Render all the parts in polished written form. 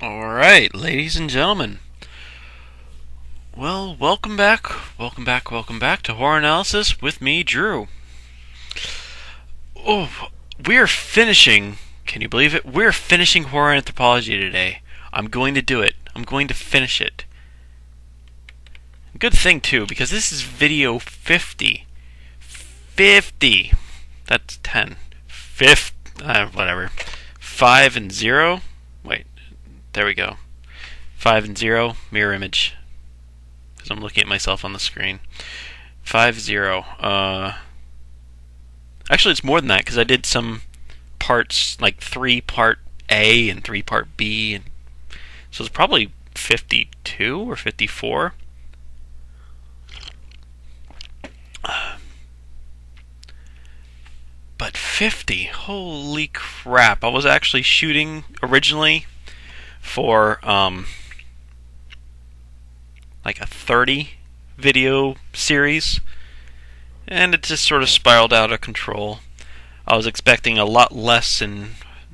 Alright, ladies and gentlemen. Well, welcome back. Welcome back to Horror Analysis with me, Drew. Oh, we're finishing. Can you believe it? We're finishing Horror Anthropology today. I'm going to do it. I'm going to finish it. Good thing, too, because this is video 50. 50. That's 10. Fifth. Whatever. 5 and 0. Wait. There we go. 5 and 0. Mirror image. Because I'm looking at myself on the screen. 5-0. Actually, it's more than that because I did some parts, like 3 part A and 3 part B, and so it's probably 52 or 54. But 50, holy crap! I was actually shooting originally for like a 30 video series, and it just sort of spiraled out of control. I was expecting a lot less in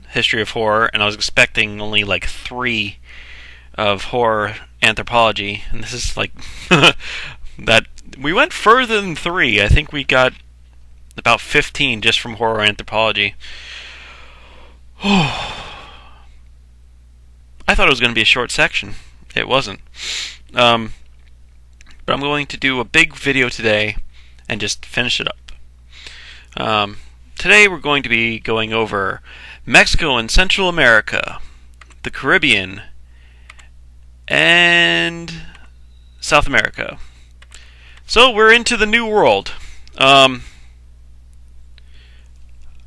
history of horror, and I was expecting only like 3 of horror anthropology, and this is like that we went further than 3. I think we got about 15 just from horror anthropology. I thought it was going to be a short section. It wasn't. But I'm going to do a big video today and just finish it up. Today we're going to be going over Mexico and Central America, the Caribbean, and South America. So we're into the New World. I'm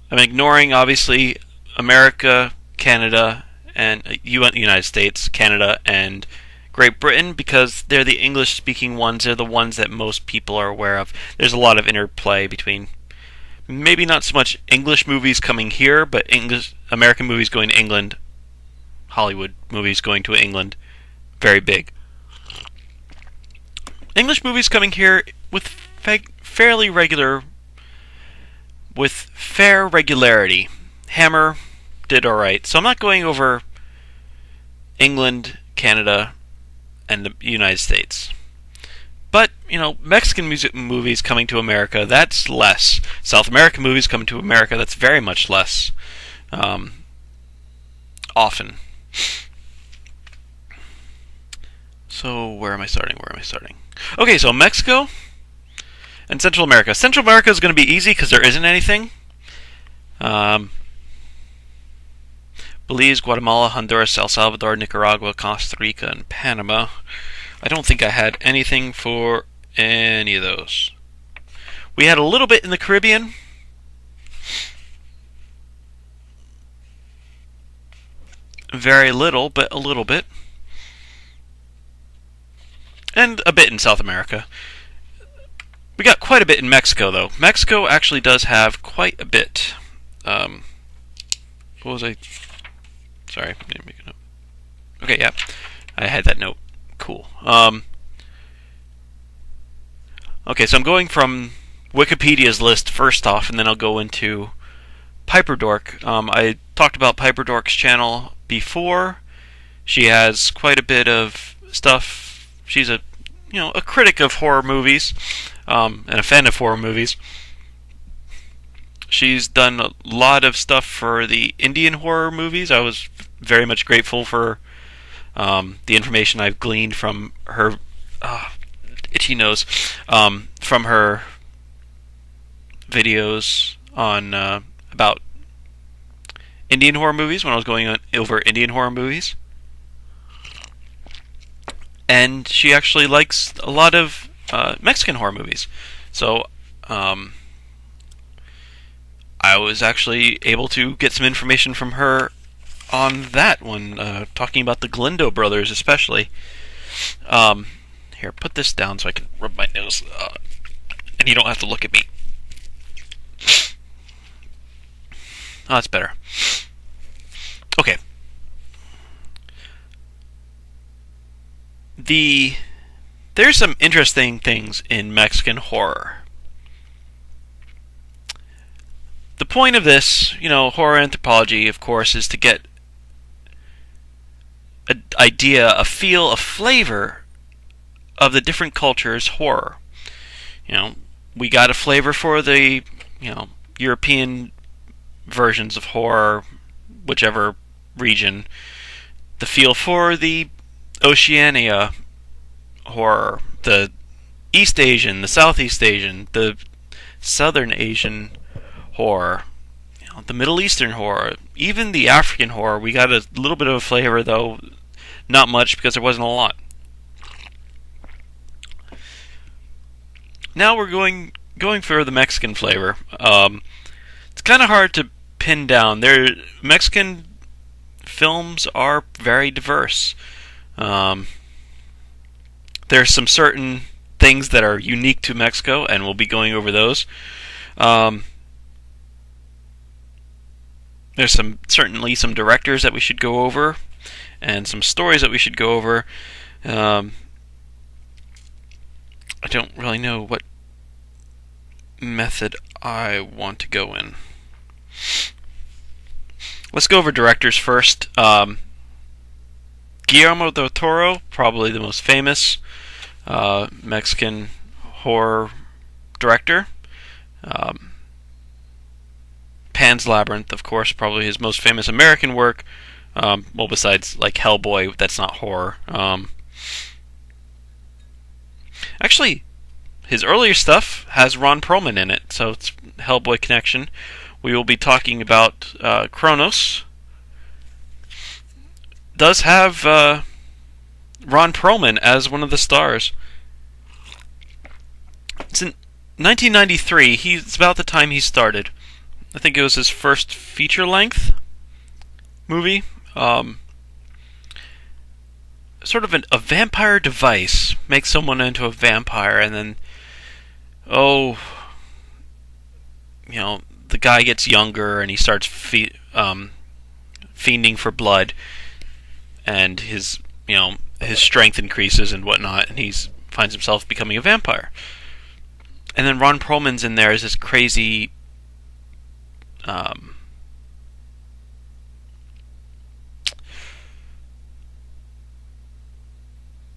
ignoring, obviously, America, Canada, and United States, Canada, and Great Britain, because they're the English-speaking ones. They're the ones that most people are aware of. There's a lot of interplay between maybe not so much English movies coming here, but American movies going to England, Hollywood movies going to England. Very big. English movies coming here with fair regularity. Hammer did alright. So I'm not going over England, Canada, and the United States. But, Mexican movies coming to America, that's less. South American movies coming to America, that's very much less. Often. So, where am I starting? Okay, so Mexico and Central America. Central America is going to be easy because there isn't anything. Belize, Guatemala, Honduras, El Salvador, Nicaragua, Costa Rica, and Panama. I don't think I had anything for any of those. We had a little bit in the Caribbean. Very little, but a little bit. And a bit in South America. We got quite a bit in Mexico, though. Mexico actually does have quite a bit. What was I... Sorry, I didn't make a note. Okay, yeah. I had that note. Cool. Okay, so I'm going from Wikipedia's list first off, and then I'll go into Piper Dork. I talked about Piper Dork's channel before. She has quite a bit of stuff. She's a critic of horror movies, and a fan of horror movies. She's done a lot of stuff for the Indian horror movies. I was very much grateful for the information I've gleaned from her itchy nose, from her videos on about Indian horror movies when I was going over Indian horror movies. And she actually likes a lot of Mexican horror movies. So I was actually able to get some information from her on that one, talking about the Galindo brothers especially. Here, put this down so I can rub my nose, and you don't have to look at me. Oh, that's better. Okay. There's some interesting things in Mexican horror. The point of this, horror anthropology, of course, is to get idea, a feel, a flavor of the different cultures' horror. We got a flavor for the European versions of horror, whichever region. The feel for the Oceania horror, the East Asian, the Southeast Asian, the Southern Asian horror, the Middle Eastern horror, even the African horror. We got a little bit of a flavor, though not much because there wasn't a lot. Now we're going for the Mexican flavor. It's kind of hard to pin down. Mexican films are very diverse. There's some certain things that are unique to Mexico, and we'll be going over those. There's certainly some directors that we should go over, and some stories that we should go over. I don't really know what method I want to go in. Let's go over directors first. Guillermo del Toro, probably the most famous Mexican horror director. Pan's Labyrinth, of course, probably his most famous American work. Well, besides like Hellboy, that's not horror. Actually, his earlier stuff has Ron Perlman in it, so it's Hellboy connection. We will be talking about Kronos. Does have Ron Perlman as one of the stars. It's in 1993. It's about the time he started. I think it was his first feature-length movie. Sort of a vampire device makes someone into a vampire, and then, the guy gets younger and he starts fiending for blood, and his strength increases and whatnot, and he finds himself becoming a vampire. And then Ron Perlman's in there as this crazy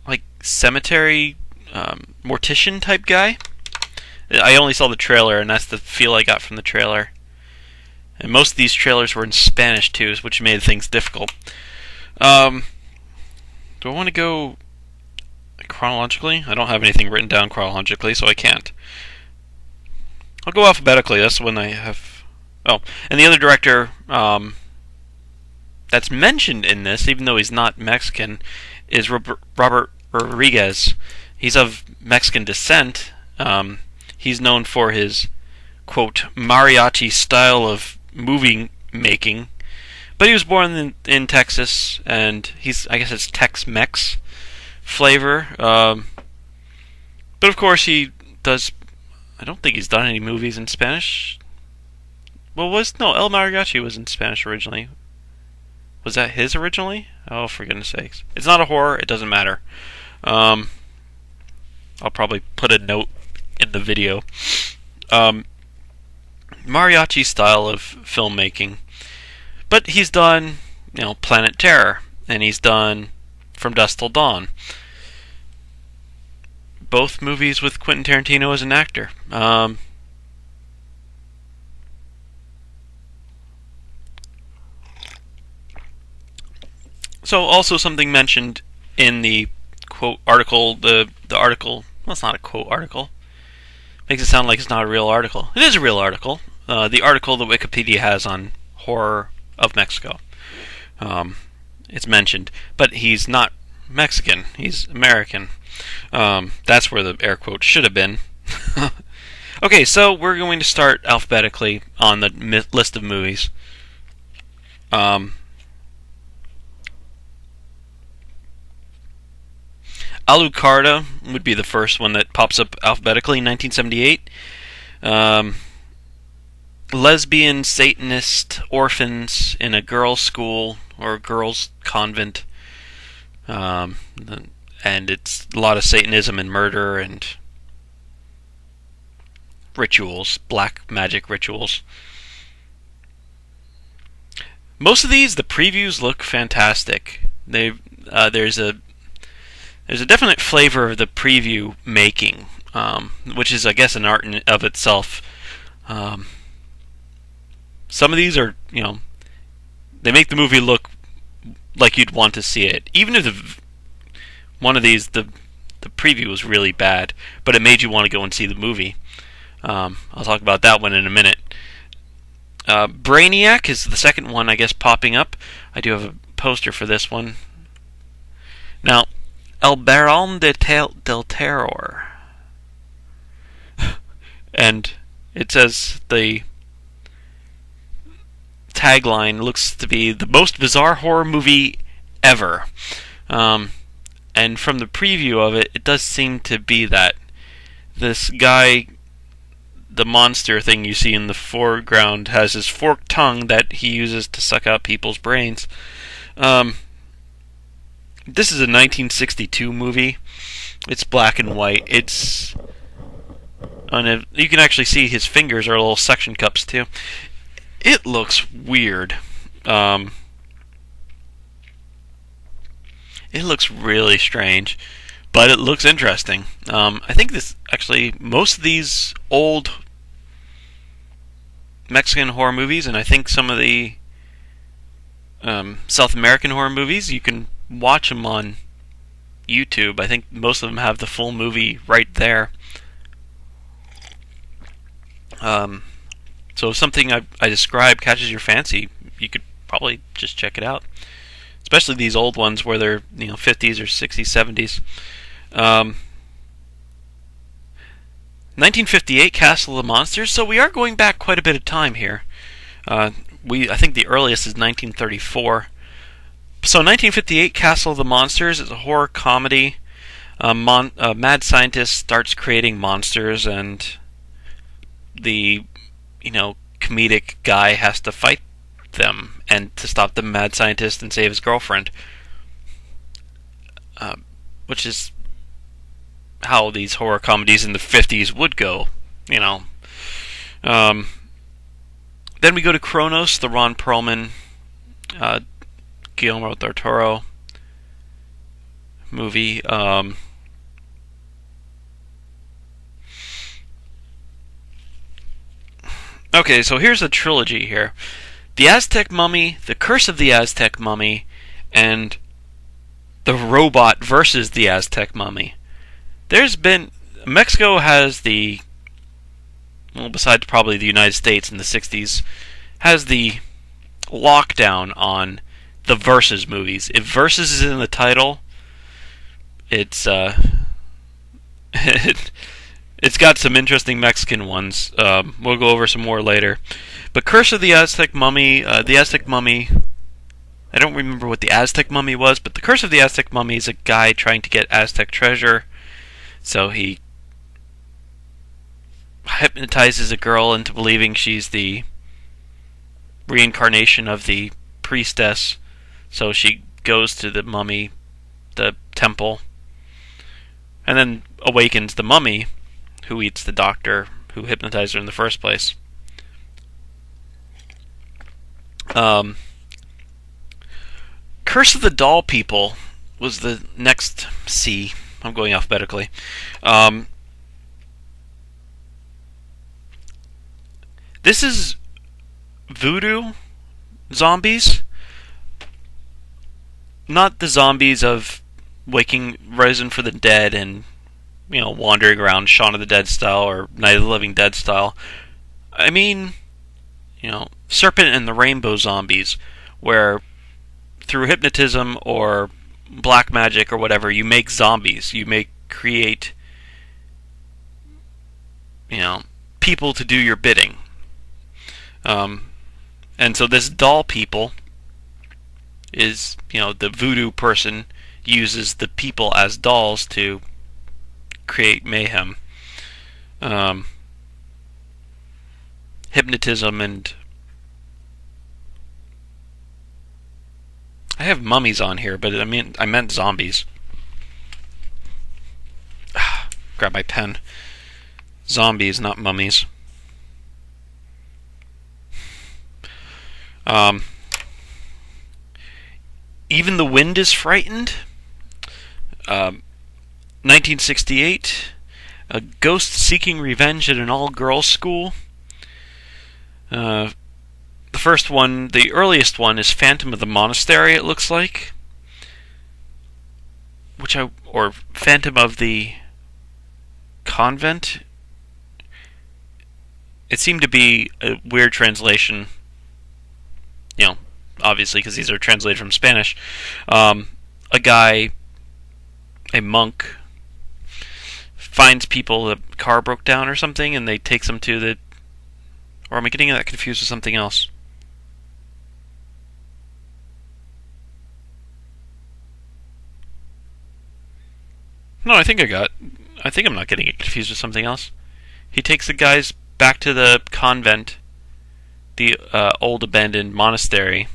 like cemetery mortician type guy. I only saw the trailer, and that's the feel I got from the trailer. And most of these trailers were in Spanish too, which made things difficult. Do I want to go chronologically? I don't have anything written down chronologically, so I can't. I'll go alphabetically. That's the one I have. Oh, and the other director that's mentioned in this, even though he's not Mexican, is Robert Rodriguez. He's of Mexican descent. He's known for his, quote, mariachi style of movie making. But he was born in Texas, and I guess it's Tex-Mex flavor. But of course he does, I don't think he's done any movies in Spanish. Well, El Mariachi was in Spanish originally. Was that his originally? Oh, for goodness sakes. It's not a horror, it doesn't matter. I'll probably put a note in the video. Mariachi style of filmmaking. But he's done, Planet Terror, and he's done From Dusk Till Dawn. Both movies with Quentin Tarantino as an actor. So also something mentioned in the quote article, the article, well, it's not a quote article. Makes it sound like it's not a real article. It is a real article. The article that Wikipedia has on horror of Mexico. It's mentioned, but he's not Mexican. He's American. That's where the air quote should have been. Okay, so we're going to start alphabetically on the list of movies. Alucarda would be the first one that pops up alphabetically, 1978. Lesbian Satanist orphans in a girls' school or a girls' convent. And it's a lot of Satanism and murder and rituals, black magic rituals. Most of these, the previews look fantastic. there's a definite flavor of the preview making, which is, I guess, an art in of itself. Um, some of these are, they make the movie look like you'd want to see it, even if one of these the preview was really bad, but it made you want to go and see the movie. I'll talk about that one in a minute. Brainiac is the second one, I guess, popping up. I do have a poster for this one. Now, El Baron del Terror. And it says the tagline looks to be the most bizarre horror movie ever. And from the preview of it, it does seem to be that. This guy, the monster thing you see in the foreground, has his forked tongue that he uses to suck out people's brains. This is a 1962 movie. It's black and white. You can actually see his fingers are little suction cups too. It looks weird. It looks really strange, but it looks interesting. I think most of these old Mexican horror movies, and I think some of the South American horror movies, you can watch them on YouTube. I think most of them have the full movie right there. So if something I describe catches your fancy, you could probably just check it out. Especially these old ones where they're 50s or 60s, 70s. 1958, Castle of the Monsters. So we are going back quite a bit of time here. I think the earliest is 1934. So 1958, Castle of the Monsters is a horror comedy. A mad scientist starts creating monsters, and the comedic guy has to fight them and to stop the mad scientist and save his girlfriend, which is how these horror comedies in the 50s would go. Then we go to Kronos, the Ron Perlman, Guillermo del Toro movie. Okay, so here's a trilogy here. The Aztec Mummy, The Curse of the Aztec Mummy, and The Robot versus the Aztec Mummy. Mexico has besides probably the United States in the 60s, has the lockdown on the versus movies. If versus is in the title, it's it's got some interesting Mexican ones. We'll go over some more later. But Curse of the Aztec Mummy, I don't remember what the Aztec Mummy was, but the Curse of the Aztec Mummy is a guy trying to get Aztec treasure. So he hypnotizes a girl into believing she's the reincarnation of the priestess. So she goes to the mummy, the temple, and then awakens the mummy, who eats the doctor who hypnotized her in the first place. Curse of the Doll People was the next C. I'm going alphabetically. This is voodoo zombies. Not the zombies of Rising for the Dead and wandering around Shaun of the Dead style or Night of the Living Dead style. I mean, Serpent and the Rainbow zombies, where through hypnotism or black magic or whatever, you make zombies. You create people to do your bidding. And so this doll people is, the voodoo person uses the people as dolls to create mayhem. Hypnotism and... I have mummies on here, but I meant zombies. Grab my pen. Zombies, not mummies. Even the Wind is Frightened. 1968. A Ghost Seeking Revenge at an All-Girls School. The first one, the earliest one, is Phantom of the Monastery, it looks like. Or Phantom of the Convent. It seemed to be a weird translation, obviously because these are translated from Spanish. A monk, finds people, the car broke down or something, and they takes them to the... Or am I getting that confused with something else? No, I think I'm not getting it confused with something else. He takes the guys back to the convent, the old abandoned monastery,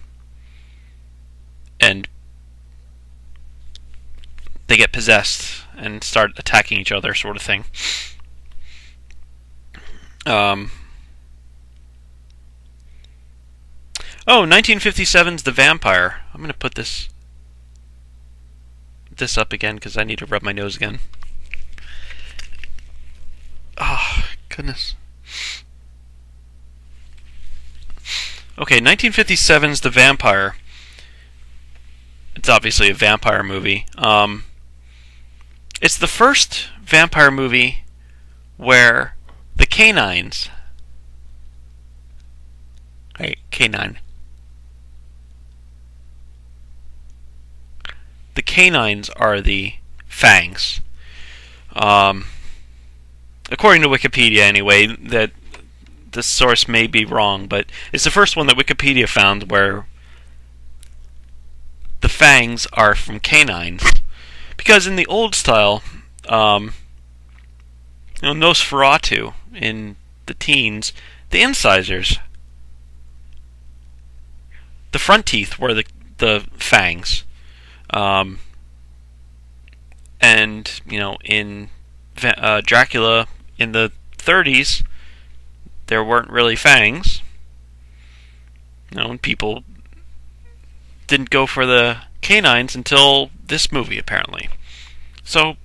and they get possessed and start attacking each other, sort of thing. 1957's The Vampire. I'm going to put this up again because I need to rub my nose again. Oh, goodness. Okay, 1957's The Vampire. It's obviously a vampire movie. It's the first vampire movie where the canines... canine. The canines are the fangs. According to Wikipedia, anyway, that the source may be wrong, but it's the first one that Wikipedia found where the fangs are from canines. Because in the old style, Nosferatu in the teens, the incisors, the front teeth were the fangs. And, in Dracula in the 30s, there weren't really fangs. And people didn't go for the canines until this movie, apparently. So,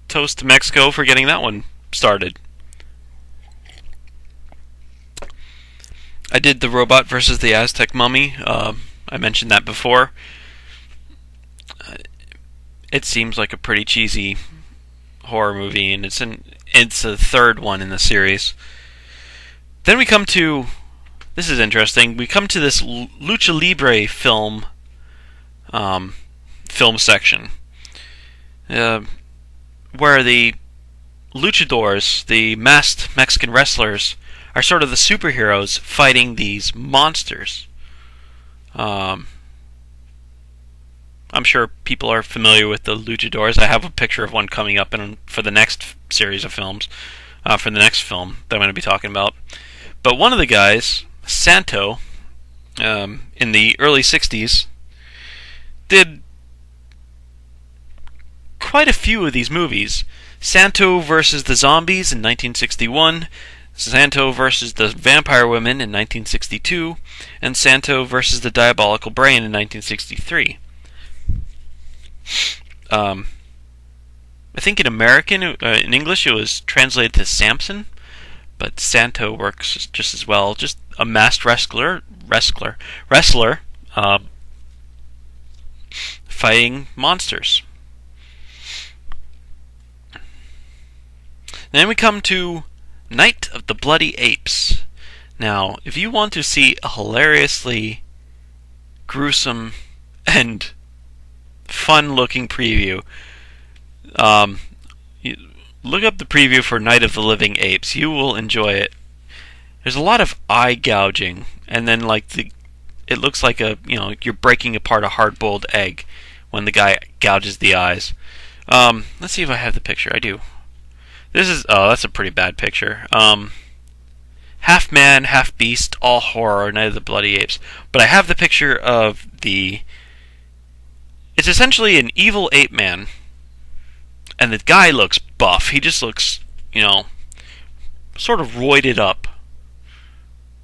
toast to Mexico for getting that one started. I did The Robot versus the Aztec Mummy. I mentioned that before. It seems like a pretty cheesy horror movie, and it's a third one in the series. Then we come to... This is interesting. We come to this Lucha Libre film section, where the luchadors, the masked Mexican wrestlers, are sort of the superheroes fighting these monsters. I'm sure people are familiar with the luchadors. I have a picture of one coming up for the next series of films, for the next film that I'm going to be talking about. But one of the guys, Santo, in the early 60s, did quite a few of these movies. Santo versus the Zombies in 1961, Santo versus the Vampire Women in 1962, and Santo versus the Diabolical Brain in 1963. I think in English it was translated to Samson, but Santo works just as well. Just a masked wrestler, fighting monsters. Then we come to Night of the Bloody Apes. Now, if you want to see a hilariously gruesome and fun-looking preview, look up the preview for Night of the Living Apes. You will enjoy it. There's a lot of eye gouging, and then it looks like you're breaking apart a hard-boiled egg when the guy gouges the eyes. Let's see if I have the picture. I do. That's a pretty bad picture. Half man, half beast, all horror, Night of the Bloody Apes. But I have the picture of it's essentially an evil ape man, and the guy looks buff. He just looks, sort of roided up.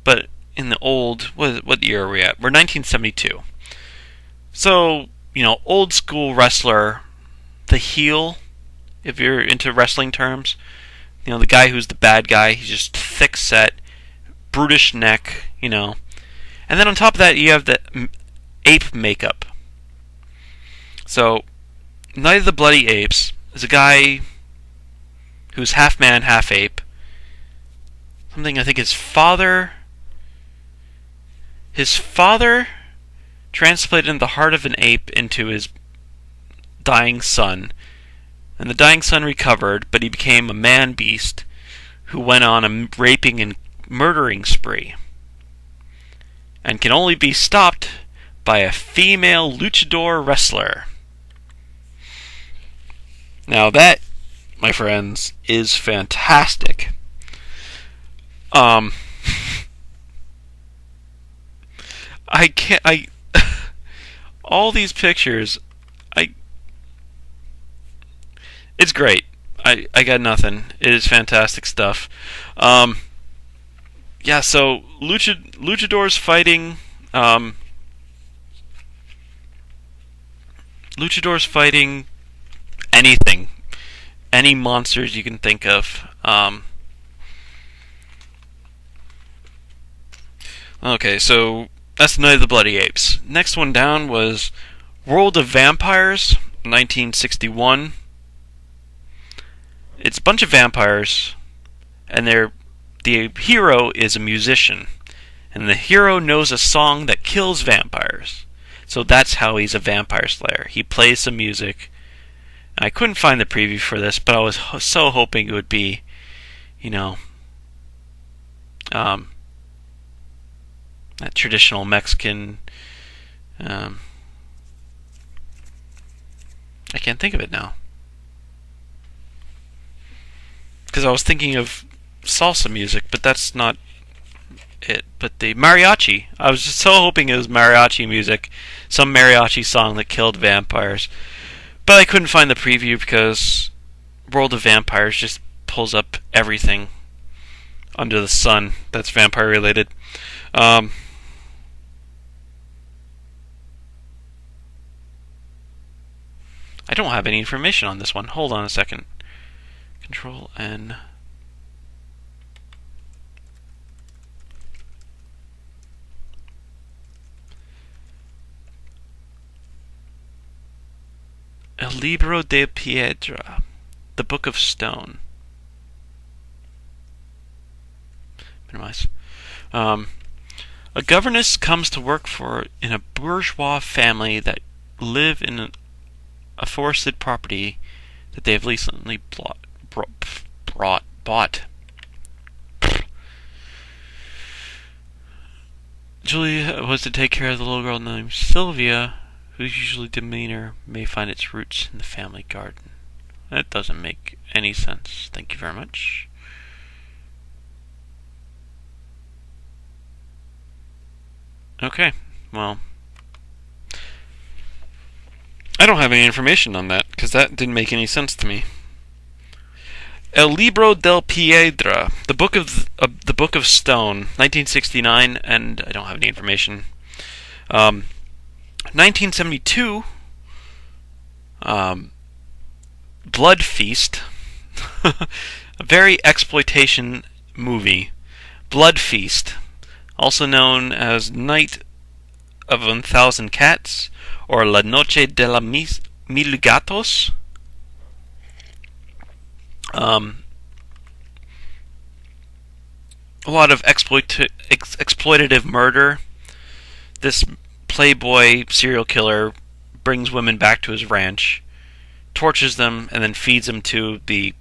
But in the old, what year are we at? We're 1972. So, old school wrestler, the heel, if you're into wrestling terms, the guy who's the bad guy, he's just thick set, brutish neck, And then on top of that, you have the ape makeup. So, Night of the Bloody Apes is a guy who's half man, half ape. Something I think his father transplanted the heart of an ape into his dying son. And the dying son recovered, but he became a man-beast who went on a raping and murdering spree. And can only be stopped by a female luchador wrestler. Now that, my friends, is fantastic. All these pictures, it's great. I got nothing. It is fantastic stuff. Yeah, so luchadors fighting, anything, any monsters you can think of. Okay, so that's Night of the Bloody Apes. Next one down was World of Vampires, 1961. It's a bunch of vampires, and the hero is a musician, and the hero knows a song that kills vampires. So that's how he's a vampire slayer. He plays some music. I couldn't find the preview for this, but I was so hoping it would be, that traditional Mexican. I can't think of it now. Because I was thinking of salsa music, but that's not it. But the mariachi. I was just so hoping it was mariachi music. Some mariachi song that killed vampires. But I couldn't find the preview because World of Vampires just pulls up everything under the sun that's vampire related. I don't have any information on this one. Hold on a second. Control N. El Libro de Piedra, the Book of Stone. Minimize. A governess comes to work in a bourgeois family that live in a forested property that they have recently bought. Julia was to take care of the little girl named Sylvia, whose usually demeanor may find its roots in the family garden. That doesn't make any sense. Thank you very much. Okay, well, I don't have any information on that because that didn't make any sense to me. El Libro del Piedra, the Book of Stone, 1969, and I don't have any information. 1972, Blood Feast, a very exploitation movie. Blood Feast, also known as Night of 1,000 Cats or La Noche de la Mil Gatos. A lot of exploitative murder. This playboy serial killer brings women back to his ranch, tortures them, and then feeds them to the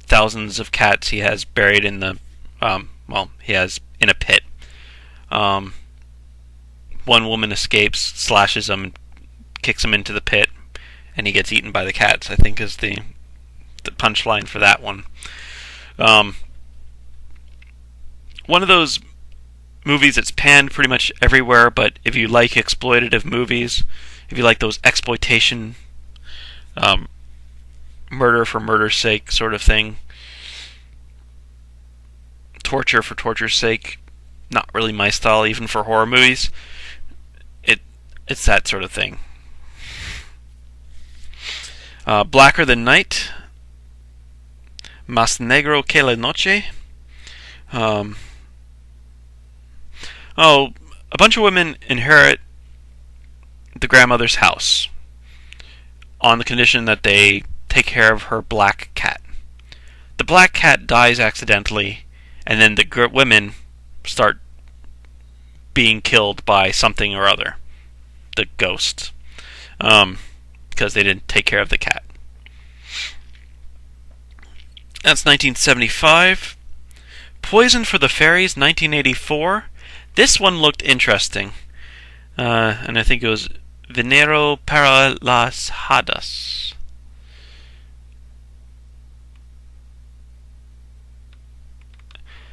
thousands of cats he has buried in the, he has in a pit. One woman escapes, slashes him, and kicks him into the pit, and he gets eaten by the cats, I think is the punchline for that one. One of those movies that's panned pretty much everywhere, but if you like exploitative movies, if you like those exploitation, murder for murder's sake sort of thing, torture for torture's sake, not really my style even for horror movies. it's that sort of thing. Blacker Than Night, Más Negro que la Noche. A bunch of women inherit the grandmother's house on the condition that they take care of her black cat. The black cat dies accidentally, and then the women start being killed by something or other, the ghosts, because they didn't take care of the cat. That's 1975. Poison for the Fairies, 1984. This one looked interesting, and I think it was Veneno para las Hadas.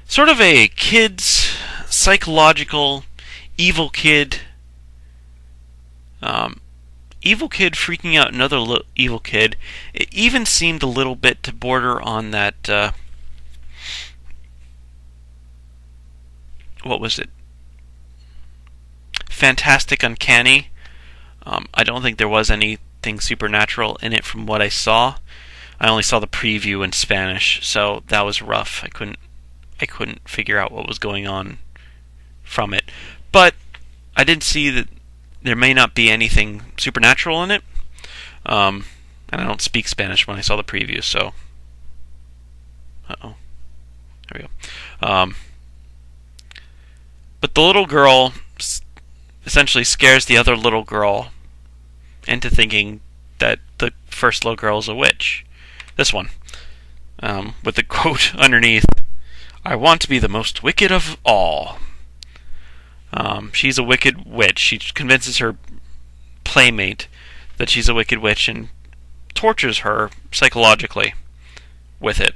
Sort of a kid's psychological evil kid. Evil kid freaking out another evil kid. It even seemed a little bit to border on that. What was it? Fantastic Uncanny. I don't think there was anything supernatural in it from what I saw. I only saw the preview in Spanish, so that was rough. I couldn't figure out what was going on from it. But I did see that there may not be anything supernatural in it. And I don't speak Spanish when I saw the preview, so... Uh-oh. There we go. But the little girl essentially scares the other little girl into thinking that the first little girl is a witch. This one. With the quote underneath, "I want to be the most wicked of all." She's a wicked witch. She convinces her playmate that she's a wicked witch and tortures her psychologically with it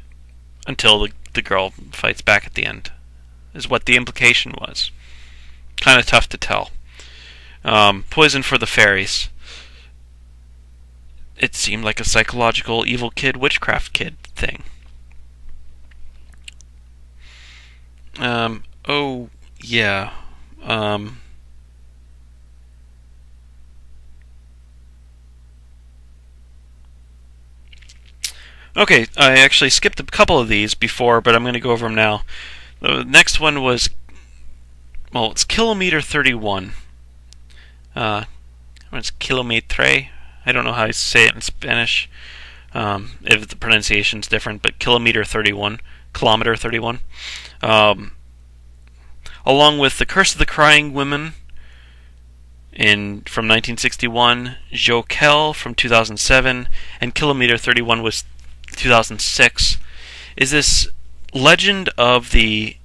until the girl fights back at the end, is what the implication was. Kind of tough to tell. Poison for the Fairies. It seemed like a psychological evil kid, witchcraft kid thing. Oh, yeah. Okay, I actually skipped a couple of these before, but I'm going to go over them now. The next one was, well, it's Kilometer 31. It's Kilometre. I don't know how to say it in Spanish, if the pronunciation's different, but Kilometer 31. Kilometer 31. Along with The Curse of the Crying Women from 1961, Jokel from 2007, and Kilometer 31 was 2006, is this legend of the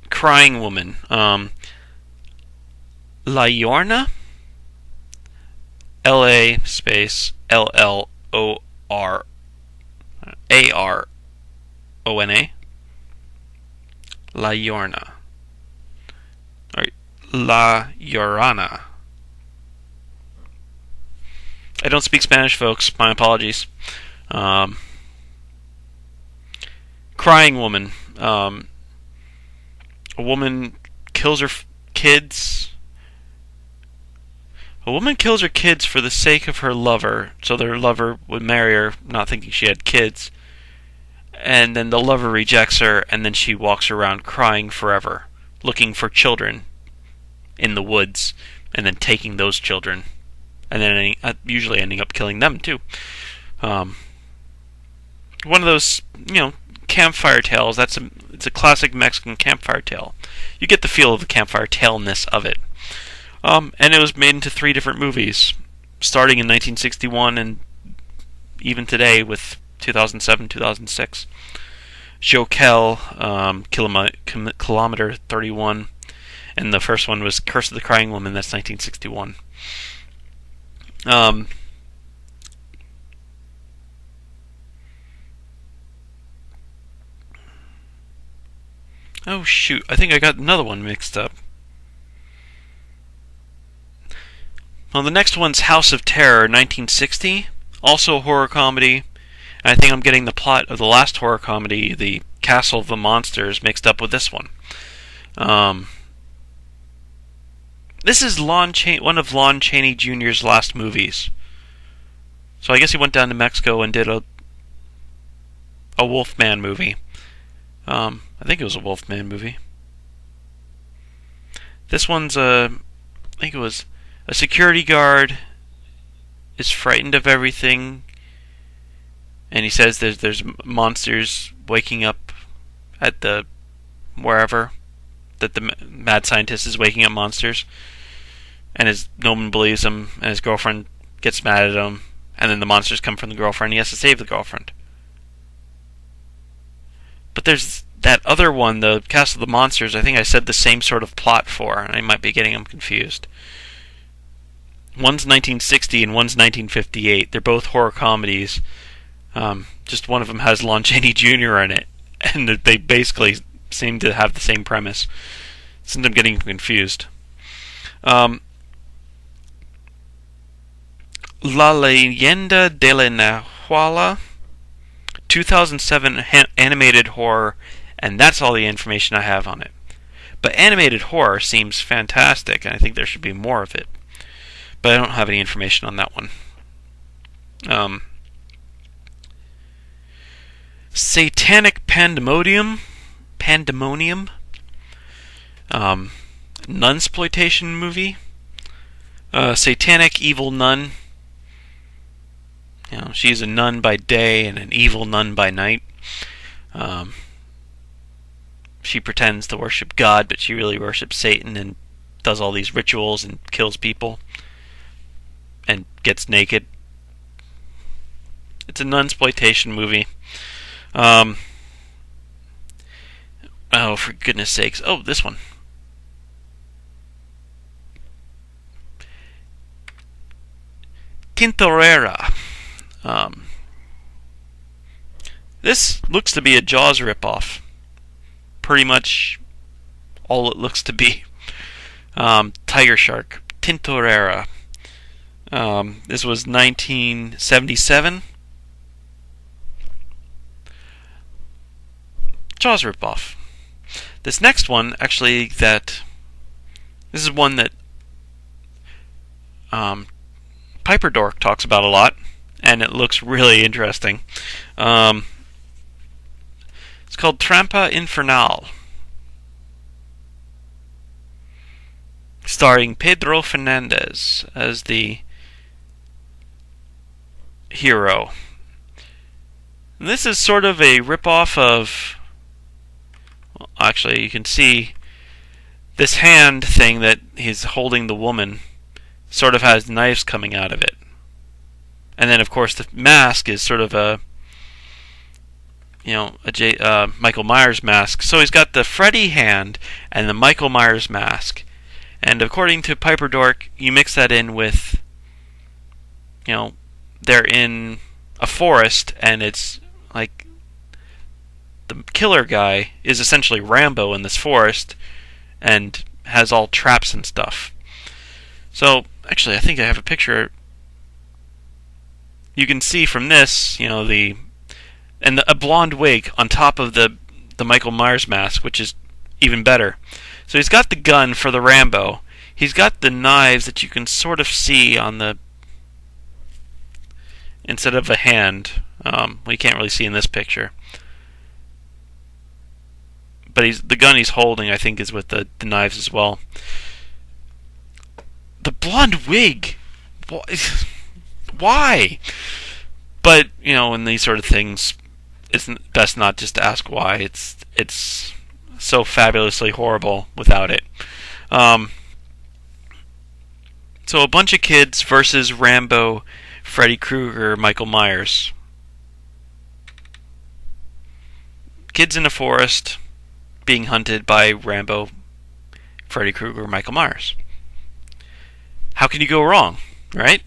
crying woman, La Llorona, L-A space L-L-O-R-A-R-O-N-A, La Llorona. La Llorona. I don't speak Spanish, folks. My apologies. Crying woman. A woman kills her kids. A woman kills her kids for the sake of her lover, so their lover would marry her, not thinking she had kids. And then the lover rejects her, and then she walks around crying forever, looking for children in the woods, and then taking those children, and then usually ending up killing them too. One of those, campfire tales. It's a classic Mexican campfire tale. You get the feel of the campfire tale-ness of it. And it was made into 3 different movies, starting in 1961 and even today with 2007, 2006. Jokel, Kilometer 31. And the first one was Curse of the Crying Woman, that's 1961. Oh shoot, I think I got another one mixed up. Well, the next one's House of Terror, 1960. Also a horror comedy. And I think I'm getting the plot of the last horror comedy, The Castle of the Monsters, mixed up with this one. This is one of Lon Chaney Jr.'s last movies. So I guess he went down to Mexico and did a Wolfman movie. I think it was a Wolfman movie. This one's I think it was a security guard is frightened of everything, and he says there's monsters waking up at the wherever that the mad scientist is waking up monsters, and no one believes him, and his girlfriend gets mad at him, and then the monsters come from the girlfriend. He has to save the girlfriend. But there's that other one, the Cast of the Monsters. I think I said the same sort of plot for, and I might be getting them confused. One's 1960 and one's 1958. They're both horror comedies. Just one of them has Lon Chaney Jr. in it, and they basically seem to have the same premise. Since I'm getting confused. La Leyenda de la Nahuala, 2007 animated horror, and that's all the information I have on it. But animated horror seems fantastic, and I think there should be more of it. But I don't have any information on that one. Satanic Pandemonium. Nunsploitation movie. Satanic evil nun. She's a nun by day and an evil nun by night. She pretends to worship God, but she really worships Satan and does all these rituals and kills people and gets naked. It's a nunsploitation movie. Oh, for goodness sakes. Oh, this one. Tintorera. This looks to be a Jaws ripoff. Pretty much all it looks to be. Tiger Shark. Tintorera. This was 1977. Jaws ripoff. This next one, actually, this is one that Piper Dork talks about a lot, and it looks really interesting. It's called Trampa Infernal, starring Pedro Fernandez as the hero. And this is sort of a ripoff of... Well, actually, you can see this hand thing that he's holding the woman sort of has knives coming out of it. And then, of course, the mask is sort of a Michael Myers mask. So he's got the Freddy hand and the Michael Myers mask. And according to Piper Dork, you mix that in with, they're in a forest, and it's like the killer guy is essentially Rambo in this forest and has all traps and stuff. So, actually, I think I have a picture. You can see from this, a blonde wig on top of the Michael Myers mask, which is even better. So he's got the gun for the Rambo. He's got the knives that you can sort of see on the... instead of a hand. We can't really see in this picture. But the gun he's holding, I think, is with the knives as well. The blonde wig! Why? But, in these sort of things, it's best not just to ask why. It's so fabulously horrible without it. So a bunch of kids versus Rambo, Freddy Krueger, Michael Myers. Kids in a forest being hunted by Rambo, Freddy Krueger, Michael Myers. How can you go wrong, right?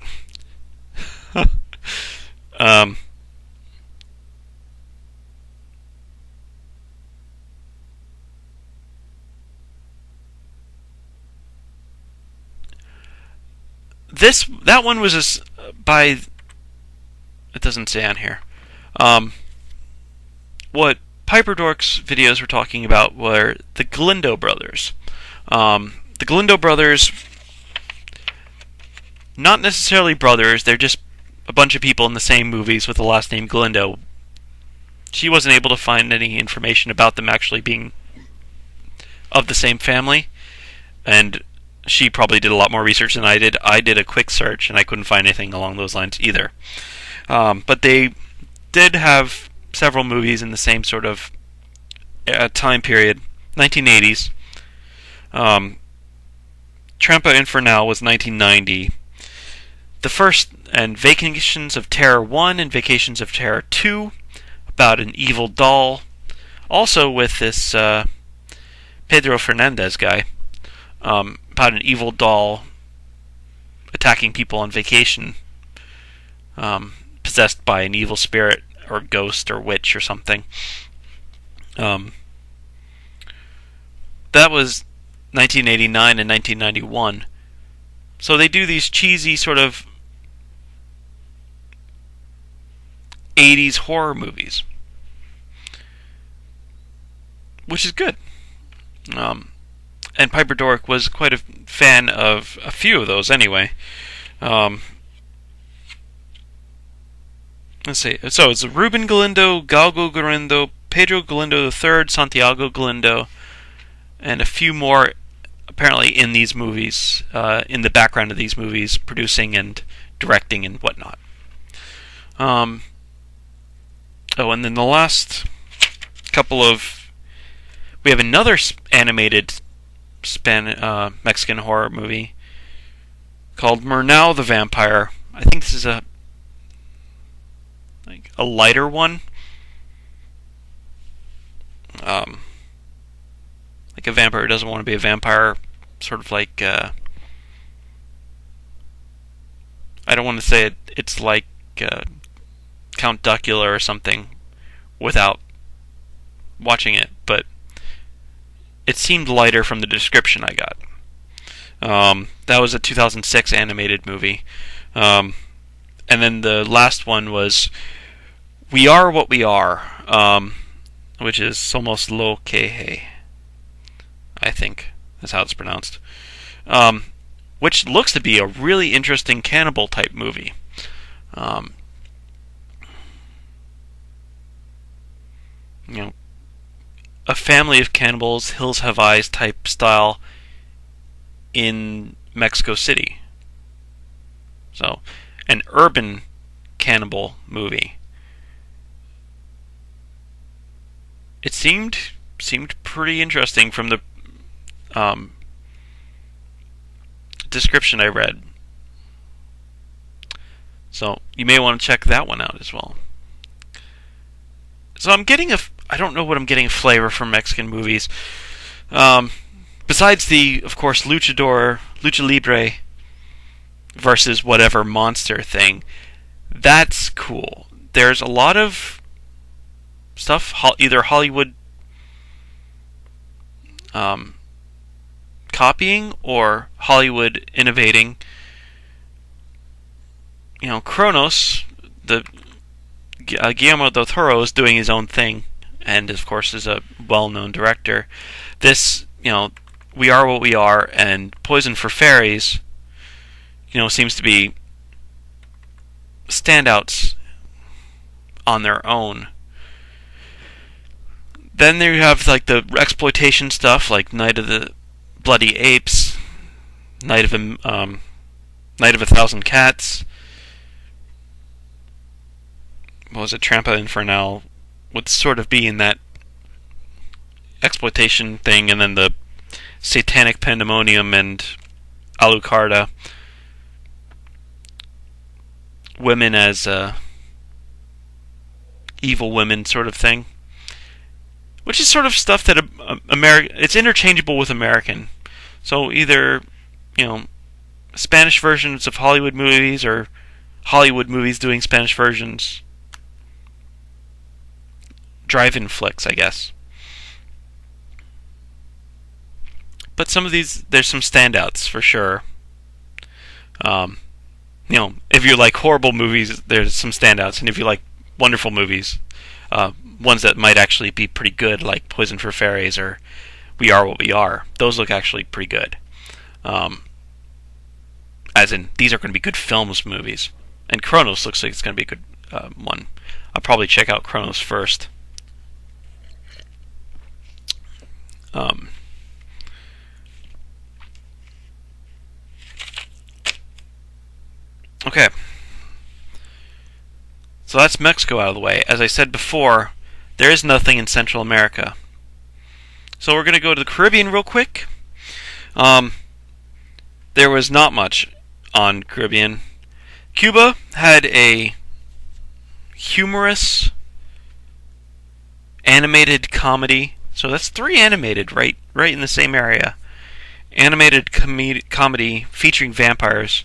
That one was by... It doesn't say on here. What Piper Dork's videos were talking about were the Galindo brothers. The Galindo brothers not necessarily brothers. They're just a bunch of people in the same movies with the last name Galindo. She wasn't able to find any information about them actually being of the same family, and she probably did a lot more research than I did. I did a quick search, and I couldn't find anything along those lines either. But they did have several movies in the same sort of time period, 1980s. Trampa Infernal was 1990. The first, and Vacations of Terror 1 and Vacations of Terror 2, about an evil doll, also with this Pedro Fernandez guy, about an evil doll attacking people on vacation, possessed by an evil spirit or ghost or witch or something. That was 1989 and 1991. So they do these cheesy sort of 80s horror movies, which is good. And Piper Doric was quite a fan of a few of those anyway. Let's see. So it's Ruben Galindo, Galgo Galindo, Pedro Galindo III, Santiago Galindo, and a few more apparently in these movies, in the background of these movies, producing and directing and whatnot. Oh, and then the last couple of... We have another animated Mexican horror movie called Murnau the Vampire. I think this is a lighter one. Like a vampire who doesn't want to be a vampire, sort of like I don't want to say it's like Count Duckula or something without watching it, but it seemed lighter from the description I got. That was a 2006 animated movie. And then the last one was We Are What We Are, which is Somos Lo Que Hay, I think that's how it's pronounced. Which looks to be a really interesting cannibal type movie. A family of cannibals, Hills Have Eyes type style in Mexico City. So, an urban cannibal movie. It seemed pretty interesting from the description I read. So, you may want to check that one out as well. So I'm getting I don't know what I'm getting a flavor from Mexican movies. Besides the, of course, Lucha Libre versus whatever monster thing. That's cool. There's a lot of stuff, either Hollywood copying or Hollywood innovating. Kronos, Guillermo del Toro is doing his own thing, and of course is a well-known director. This, We Are What We Are and Poison for Fairies, seems to be standouts on their own. Then there you have like the exploitation stuff, like Night of the Bloody Apes, Night of a Thousand Cats. What was it? Trampa Infernal would sort of be in that exploitation thing, and then the Satanic Pandemonium and Alucarda, women as evil women sort of thing, which is sort of stuff that it's interchangeable with American. So either Spanish versions of Hollywood movies or Hollywood movies doing Spanish versions. Drive-in flicks, I guess. But some of these, there's some standouts for sure. If you like horrible movies, there's some standouts, and if you like wonderful movies, ones that might actually be pretty good, like Poison for Fairies or We Are What We Are, those look actually pretty good. I as in these are going to be good films movies. And Chronos looks like it's going to be a good one. I'll probably check out Chronos first. Okay. So that's Mexico out of the way. As I said before, there is nothing in Central America. So we're going to go to the Caribbean real quick. There was not much on Caribbean. Cuba had a humorous animated comedy. So that's 3 animated right in the same area. Animated comedy featuring vampires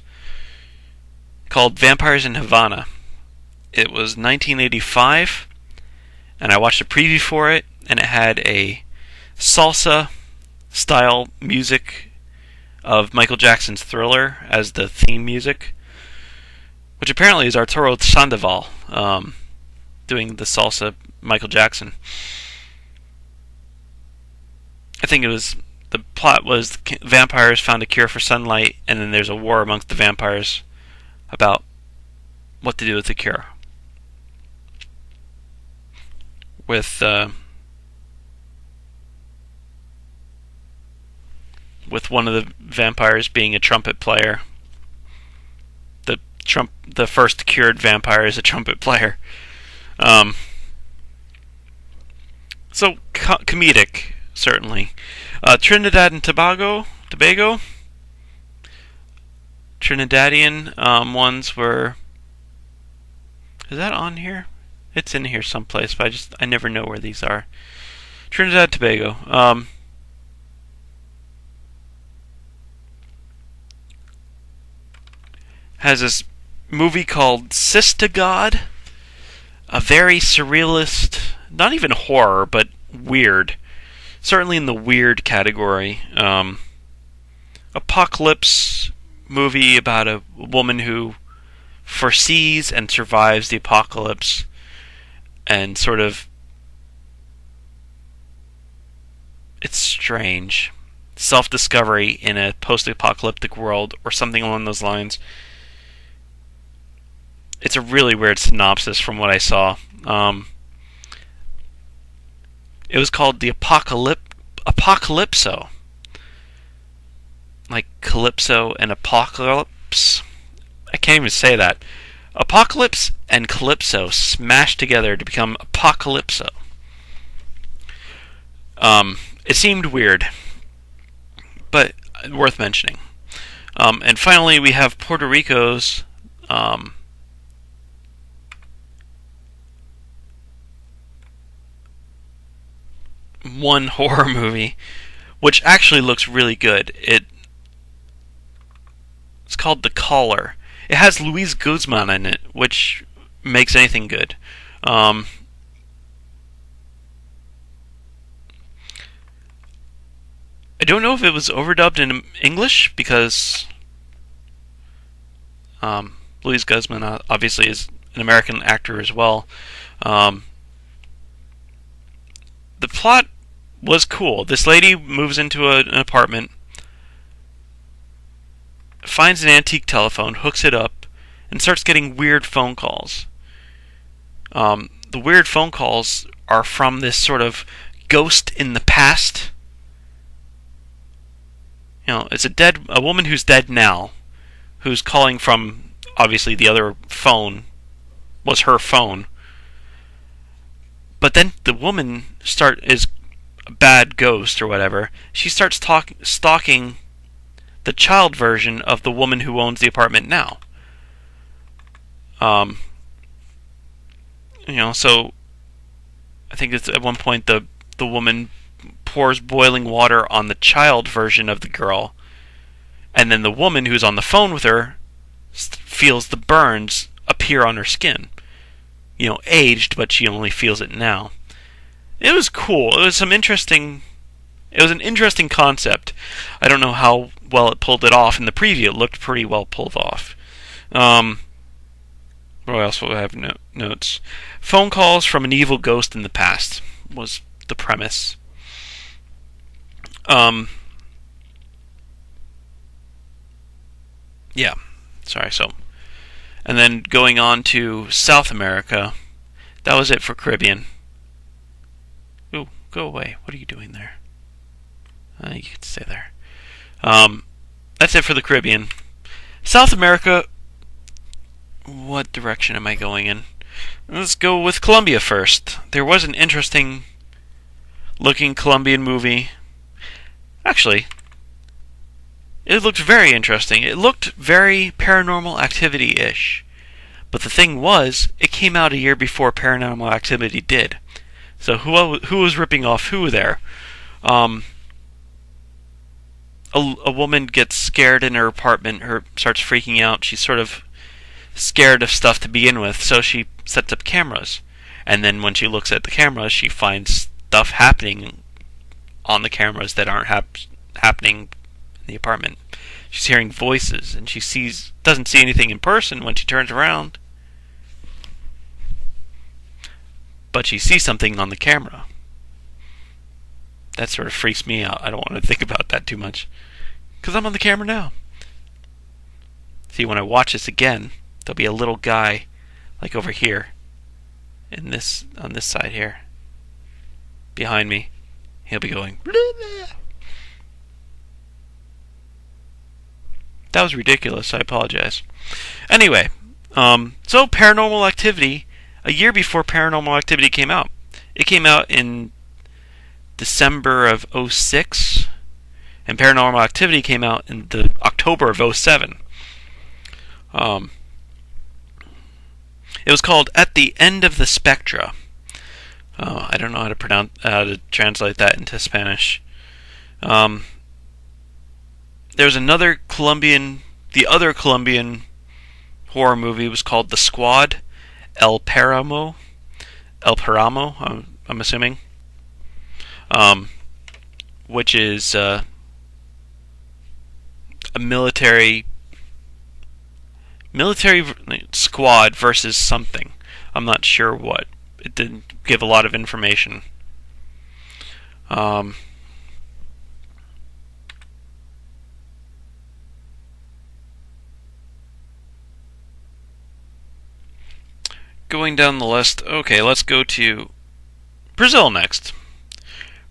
called Vampires in Havana. It was 1985, and I watched a preview for it, and it had a salsa style music of Michael Jackson's Thriller as the theme music, which apparently is Arturo Sandoval doing the salsa Michael Jackson. I think the plot was vampires found a cure for sunlight, and then there's a war amongst the vampires about what to do with the cure. With one of the vampires being a trumpet player. The first cured vampire is a trumpet player. So comedic, certainly. Trinidad and Tobago, Trinidadian ones were. Is that on here? It's in here someplace, but I never know where these are. Trinidad Tobago. Has this movie called Sister God. A very surrealist, not even horror, but weird. Certainly in the weird category. Apocalypse movie about a woman who foresees and survives the apocalypse, and sort of, it's strange. Self-discovery in a post-apocalyptic world, or something along those lines. It's a really weird synopsis from what I saw. It was called the Apocalypso. Like Calypso and Apocalypse. I can't even say that. Apocalypse and Calypso smashed together to become Apocalypso. It seemed weird, but worth mentioning. And finally, we have Puerto Rico's one horror movie, which actually looks really good. It's called The Caller. It has Luis Guzman in it, which makes anything good. I don't know if it was overdubbed in English, because Luis Guzman obviously is an American actor as well. The plot was cool. This lady moves into an apartment, finds an antique telephone, hooks it up, and starts getting weird phone calls. The weird phone calls are from this sort of ghost in the past. It's a woman who's dead now, who's calling from, obviously the other phone was her phone. But then the woman is a bad ghost or whatever. She starts stalking the child version of the woman who owns the apartment now. So I think it's at one point the woman pours boiling water on the child version of the girl, and then the woman who's on the phone with her feels the burns appear on her skin. Aged, but she only feels it now. It was cool. It was an interesting concept. I don't know how well it pulled it off. In the preview, it looked pretty well pulled off. What else will I have notes? Phone calls from an evil ghost in the past was the premise. Yeah, sorry. So, and then going on to South America, that was it for Caribbean. Ooh, go away. What are you doing there? You can stay there. That's it for the Caribbean. South America, what direction am I going in? Let's go with Colombia first. There was an interesting looking Colombian movie. Actually, it looked very interesting. It looked very Paranormal Activity-ish. But the thing was, it came out a year before Paranormal Activity did. So who was ripping off who there? A woman gets scared in her apartment, starts freaking out. She's sort of scared of stuff to begin with, so she sets up cameras. And then when she looks at the cameras, she finds stuff happening on the cameras that aren't happening in the apartment. She's hearing voices, and she doesn't see anything in person when she turns around. But she sees something on the camera. That sort of freaks me out. I don't want to think about that too much, because I'm on the camera now. See, when I watch this again, there'll be a little guy, like over here, on this side here, behind me. He'll be going, blah, blah. That was ridiculous. I apologize. Anyway, so Paranormal Activity, a year before Paranormal Activity came out. It came out in December of 06, and Paranormal Activity came out in the October of 07. It was called At the End of the Spectra. I don't know how to translate that into Spanish. There was another the other Colombian horror movie was called The Squad, El Paramo, I'm assuming, which is a military squad versus something. I'm not sure what. It didn't give a lot of information. Going down the list, okay, let's go to Brazil next.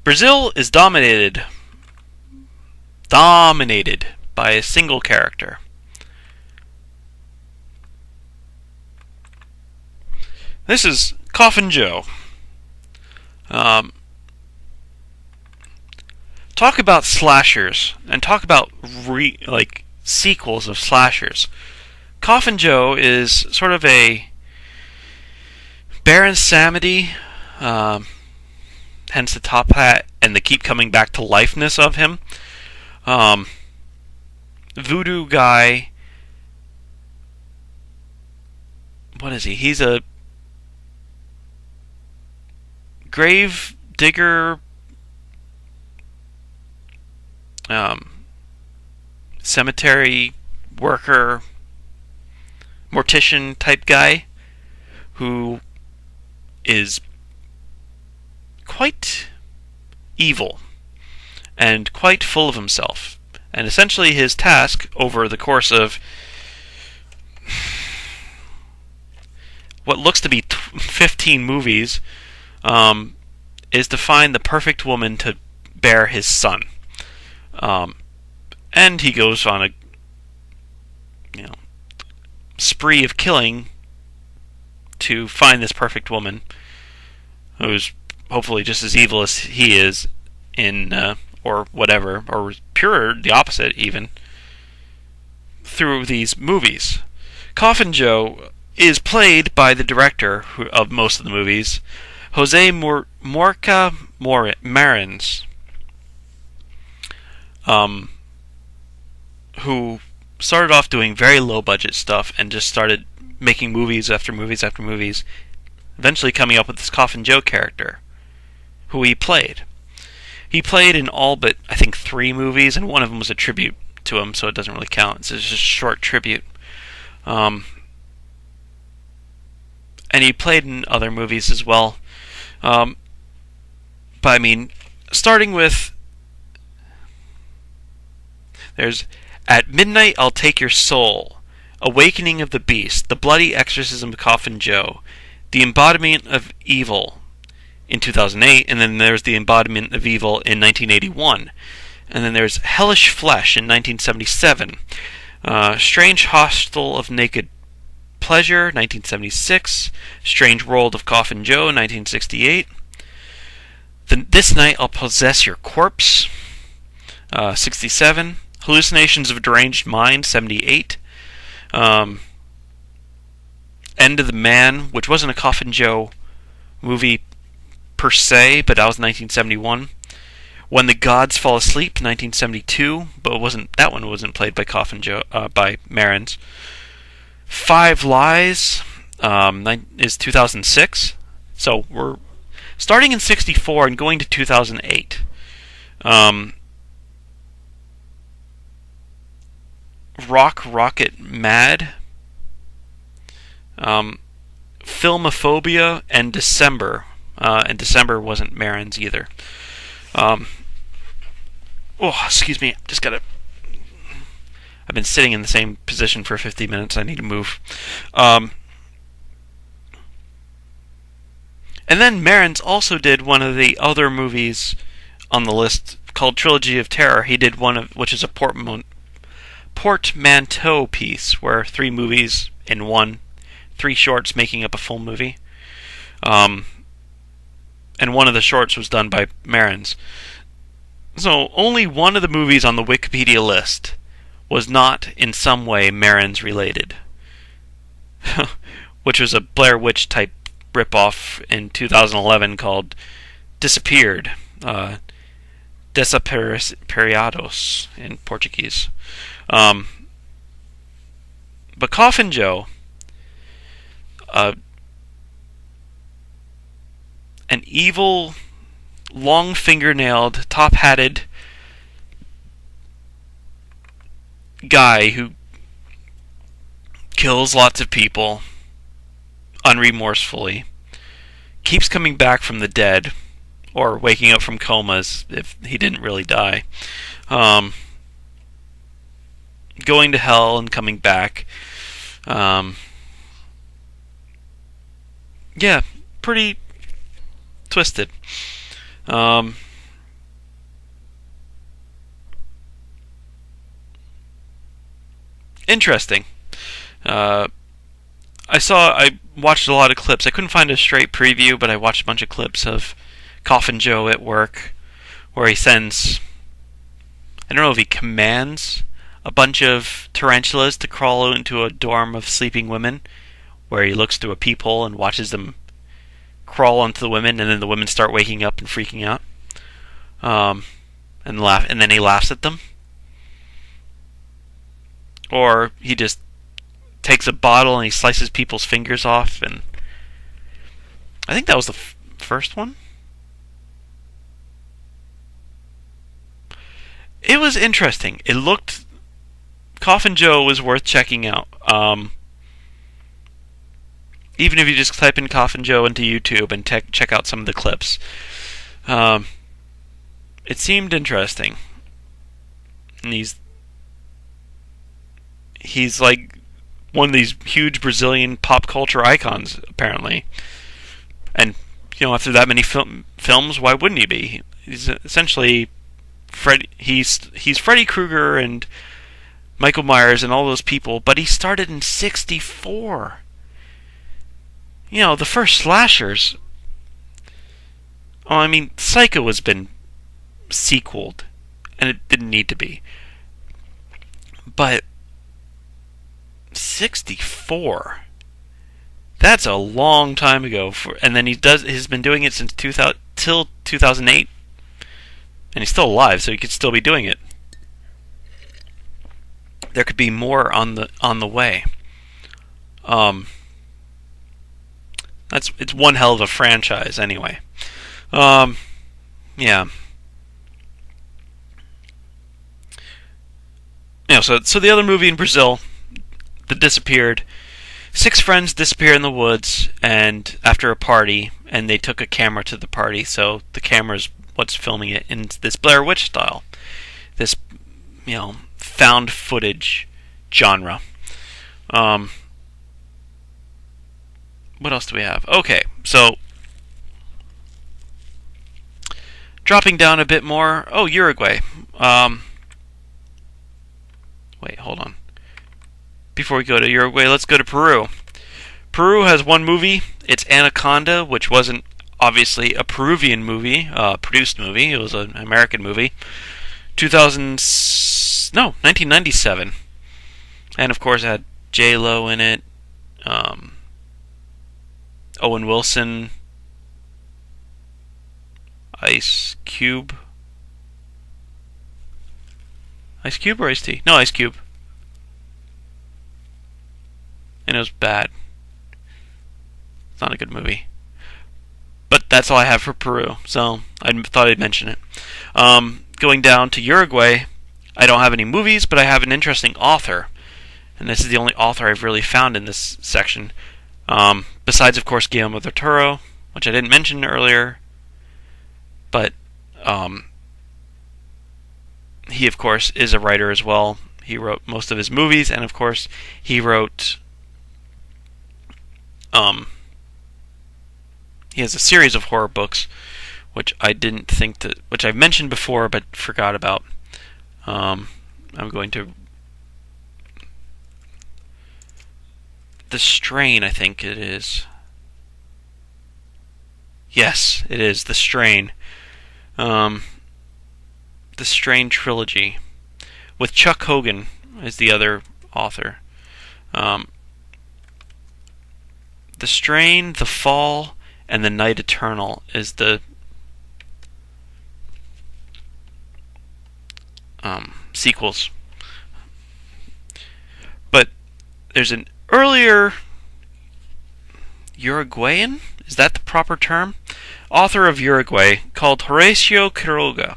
Brazil is dominated by a single character. This is Coffin Joe. Talk about slashers, and talk about sequels of slashers. Coffin Joe is sort of a Baron Samedi, hence the top hat and the keep coming back to lifeness of him. Voodoo guy. What is he? He's a grave digger, cemetery worker, mortician type guy who is quite evil and quite full of himself. And essentially his task over the course of what looks to be 15 movies is to find the perfect woman to bear his son. And he goes on a spree of killing to find this perfect woman, who's hopefully just as evil as he is or whatever, or pure, the opposite even, through these movies. Coffin Joe is played by the director of most of the movies, Jose Morca Marins, who started off doing very low budget stuff and just started making movies after movies after movies, eventually coming up with this Coffin Joe character, who he played. He played in all but, I think, 3 movies, and one of them was a tribute to him, so it doesn't really count. It's just a short tribute. And he played in other movies as well. But I mean, starting with, there's At Midnight I'll Take Your Soul, Awakening of the Beast, The Bloody Exorcism of Coffin Joe, The Embodiment of Evil in 2008, and then there's The Embodiment of Evil in 1981. And then there's Hellish Flesh in 1977, Strange Hostel of Naked Pleasure, 1976, Strange World of Coffin Joe, 1968, This Night I'll Possess Your Corpse, 67, Hallucinations of a Deranged Mind, 78, End of the Man, which wasn't a Coffin Joe movie per se, but that was 1971. When the Gods Fall Asleep, 1972, but that one wasn't played by Coffin Joe, by Marins. Five Lies is 2006, so we're starting in 64 and going to 2008. Rocket Mad, Filmophobia, and December. And December wasn't Marin's either. Excuse me. I've been sitting in the same position for 50 minutes. I need to move. And then Marins also did one of the other movies on the list called Trilogy of Terror. He did which is a portmanteau piece, where 3 movies in one, 3 shorts making up a full movie. And one of the shorts was done by Marins. So only one of the movies on the Wikipedia list was not in some way Marins related, which was a Blair Witch type ripoff in 2011 called Disappeared, Desaparecidos in Portuguese. But Coffin Joe, an evil, long-fingernailed, top-hatted guy who kills lots of people unremorsefully, keeps coming back from the dead, or waking up from comas if he didn't really die, going to hell and coming back. Yeah, pretty twisted. Interesting. I watched a lot of clips. I couldn't find a straight preview, but I watched a bunch of clips of Coffin Joe at work, where he sends, I don't know if he commands a bunch of tarantulas to crawl into a dorm of sleeping women, where he looks through a peephole and watches them crawl onto the women, and then the women start waking up and freaking out, and then he laughs at them. Or he just takes a bottle and he slices people's fingers off, and I think that was the first one. It was interesting. Coffin Joe was worth checking out. Even if you just type in Coffin Joe into YouTube and check out some of the clips. It seemed interesting. And he's like one of these huge Brazilian pop culture icons, apparently. And, after that many films, why wouldn't he be? He's essentially he's Freddy Krueger and Michael Myers and all those people, but he started in 64. The first slashers. Psycho has been sequeled, and it didn't need to be. But 64. That's a long time ago. And then he's been doing it since 2000 till 2008, and he's still alive, so he could still be doing it. There could be more on the way. It's one hell of a franchise, anyway. Yeah. So the other movie in Brazil, The Disappeared. 6 friends disappear in the woods and after a party, and they took a camera to the party, so the camera's what's filming it in this Blair Witch style. This, found footage genre. What else do we have? Okay, so dropping down a bit more. Oh, Uruguay. Wait, hold on. Before we go to Uruguay, let's go to Peru. Peru has one movie. It's Anaconda, which wasn't obviously a Peruvian movie, produced movie. It was an American movie. 1997. And of course it had J-Lo in it. Owen Wilson. Ice Cube. Ice Cube or Ice-T? No, Ice Cube. And it was bad. It's not a good movie. But that's all I have for Peru, so I thought I'd mention it. Going down to Uruguay, I don't have any movies, but I have an interesting author. And this is the only author I've really found in this section. Besides, of course, Guillermo del Toro, which I didn't mention earlier. But he, of course, is a writer as well. He wrote most of his movies, and of course, he wrote... he has a series of horror books, which which I've mentioned before but forgot about. I'm going to... The Strain, I think it is. Yes, it is. The Strain. The Strain trilogy. With Chuck Hogan as the other author. The Strain, The Fall, and The Night Eternal is the sequels. But there's an earlier Uruguayan, is that the proper term? Author of Uruguay called Horacio Quiroga.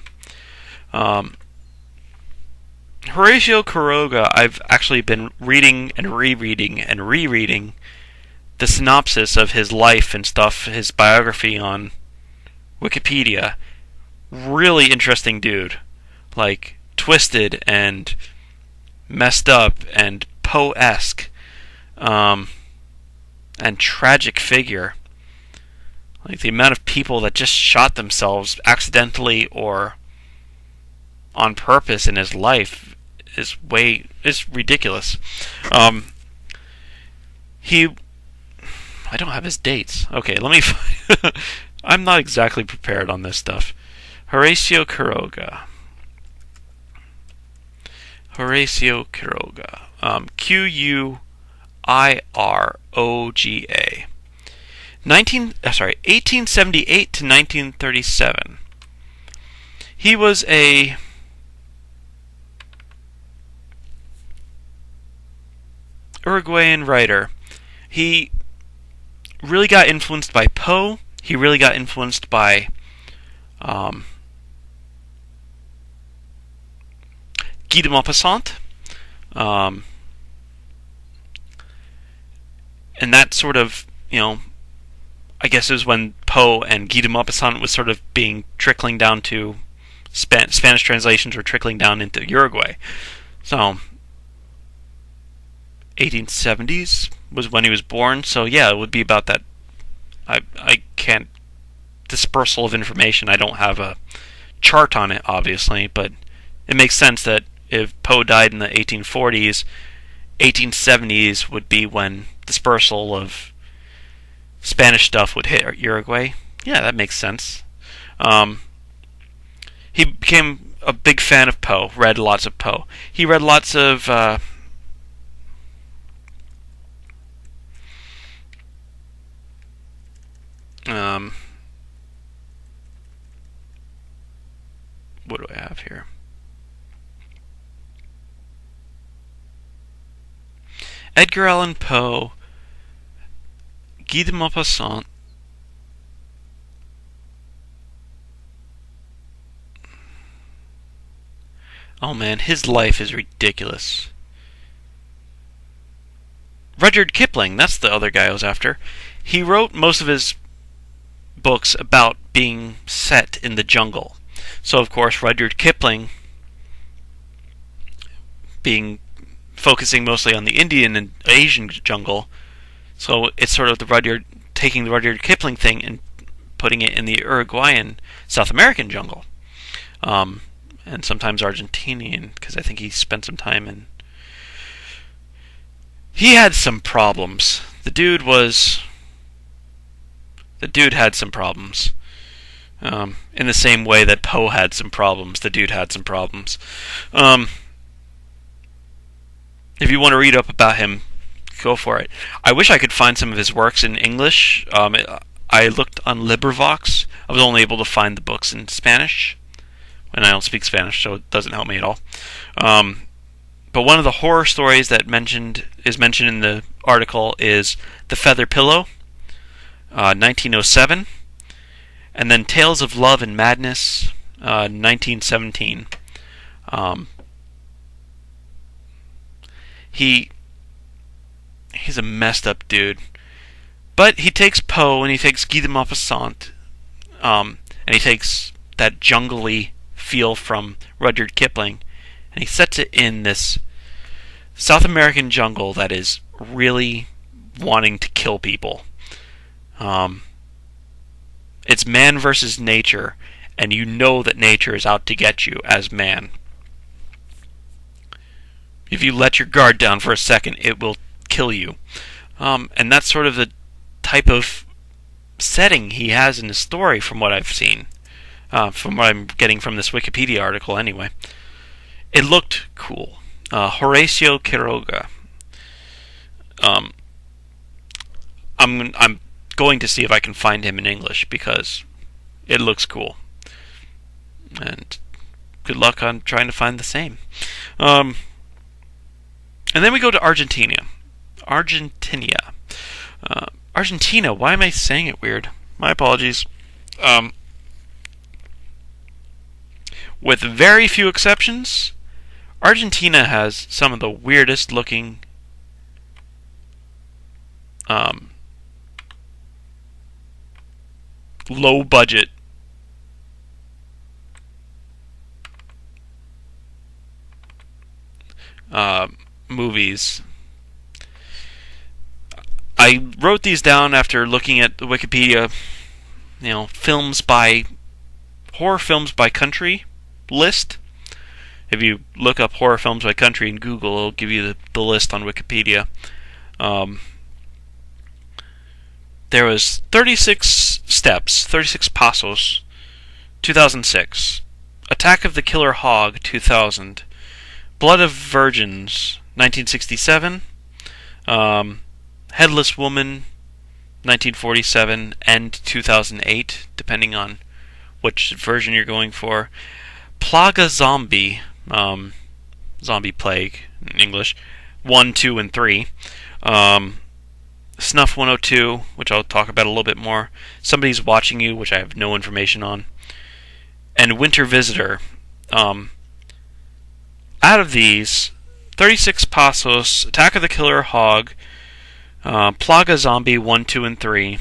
Horacio Quiroga, I've actually been reading and rereading and rereading the synopsis of his life and stuff, his biography on Wikipedia. Really interesting dude. Like, twisted and messed up and Poe-esque. And tragic figure. Like, the amount of people that just shot themselves accidentally or on purpose in his life is ridiculous. I don't have his dates. Okay, let me find... I'm not exactly prepared on this stuff. Horacio Quiroga. Horacio Quiroga. Quiroga. 1878 to 1937. He was a Uruguayan writer. He really got influenced by Poe. He really got influenced by Guy de Maupassant. And that sort of, I guess it was when Poe and Guy de Maupassant was sort of being trickling down to Spanish translations were trickling down into Uruguay. So 1870s was when he was born. So yeah, it would be about that. I can't dispersal of information. I don't have a chart on it, obviously, but it makes sense that if Poe died in the 1840s, 1870s would be when dispersal of Spanish stuff would hit Uruguay. Yeah, that makes sense. He became a big fan of Poe, read lots of Poe. He read lots of what do I have here? Edgar Allan Poe, Guy de Maupassant, oh man, his life is ridiculous. Rudyard Kipling, that's the other guy I was after. He wrote most of his books about being set in the jungle. So, of course, Rudyard Kipling being focusing mostly on the Indian and Asian jungle. So it's sort of taking the Rudyard Kipling thing and putting it in the Uruguayan South American jungle, and sometimes Argentinian, because I think he spent some time in. He had some problems. The dude had some problems. In the same way that Poe had some problems, the dude had some problems. If you want to read up about him, go for it. I wish I could find some of his works in English. I looked on LibriVox. I was only able to find the books in Spanish, and I don't speak Spanish, so it doesn't help me at all. But one of the horror stories that is mentioned in the article is The Feather Pillow, 1907, and then Tales of Love and Madness, 1917. He's a messed up dude. But he takes Poe and he takes Guy de Maupassant, and he takes that jungly feel from Rudyard Kipling, and he sets it in this South American jungle that is really wanting to kill people. It's man versus nature, and you know that nature is out to get you as man. If you let your guard down for a second, it will kill you. And that's sort of the type of setting he has in the story, from what I've seen. From what I'm getting from this Wikipedia article, anyway. It looked cool. Horacio Quiroga. I'm going to see if I can find him in English, because it looks cool. And good luck on trying to find the same. And then we go to Argentina. Argentina, why am I saying it weird? My apologies. With very few exceptions, Argentina has some of the weirdest looking low budget movies. I wrote these down after looking at the Wikipedia, horror films by country list. If you look up horror films by country in Google, it'll give you the list on Wikipedia. There was 36 Steps, 36 Pasos, 2006. Attack of the Killer Hog, 2000. Blood of Virgins, 1967. Headless Woman, 1947 and 2008, depending on which version you're going for. Plaga Zombie, Zombie Plague in English, 1, 2, and 3. Snuff 102, which I'll talk about a little bit more. Somebody's Watching You, which I have no information on. And Winter Visitor. Out of these, 36 Pasos, Attack of the Killer Hog, Plaga Zombie 1, 2, and 3.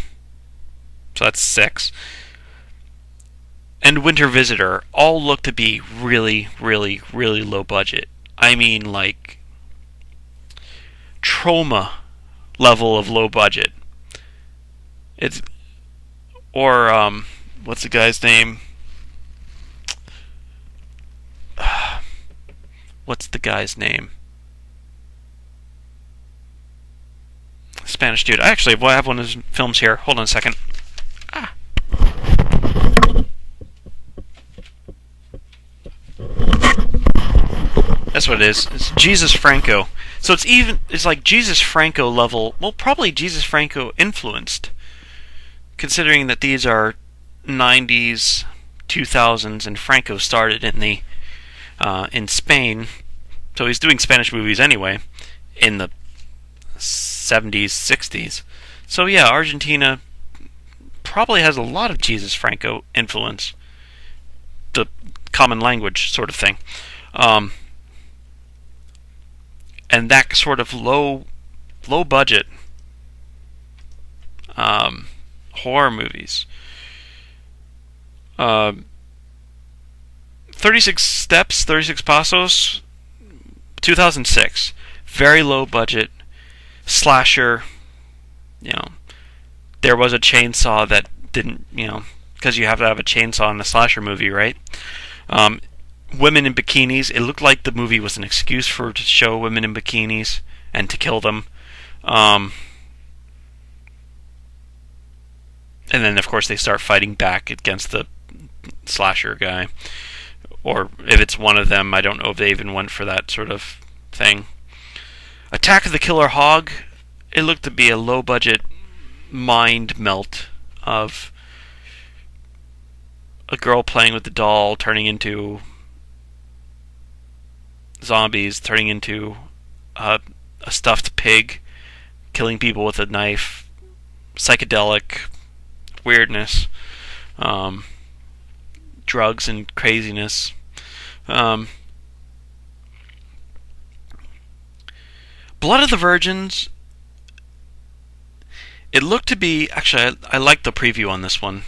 So that's 6. And Winter Visitor all look to be really, really, really low budget. I mean, like, Trauma level of low budget. It's, or, what's the guy's name? What's the guy's name? Spanish dude. Actually, I have one of his films here. Hold on a second. That's what it is. It's Jesus Franco. So it's like Jesus Franco level. Well, probably Jesus Franco influenced, considering that these are 90s, 2000s, and Franco started in Spain. So he's doing Spanish movies anyway in the 70s, 60s. So yeah, Argentina probably has a lot of Jesus Franco influence. The common language sort of thing. And that sort of low budget horror movies. 36 Steps, 36 Pasos, 2006, very low budget slasher. You know, there was a chainsaw that didn't, because you have to have a chainsaw in a slasher movie, right? Women in bikinis. It looked like the movie was an excuse to show women in bikinis and to kill them. And then, of course, they start fighting back against the slasher guy. Or if it's one of them, I don't know if they even went for that sort of thing. Attack of the Killer Hog. It looked to be a low-budget mind melt of a girl playing with the doll, turning into zombies, turning into a stuffed pig, killing people with a knife, psychedelic weirdness, drugs and craziness. Blood of the Virgins. It looked to be, actually, I liked the preview on this one.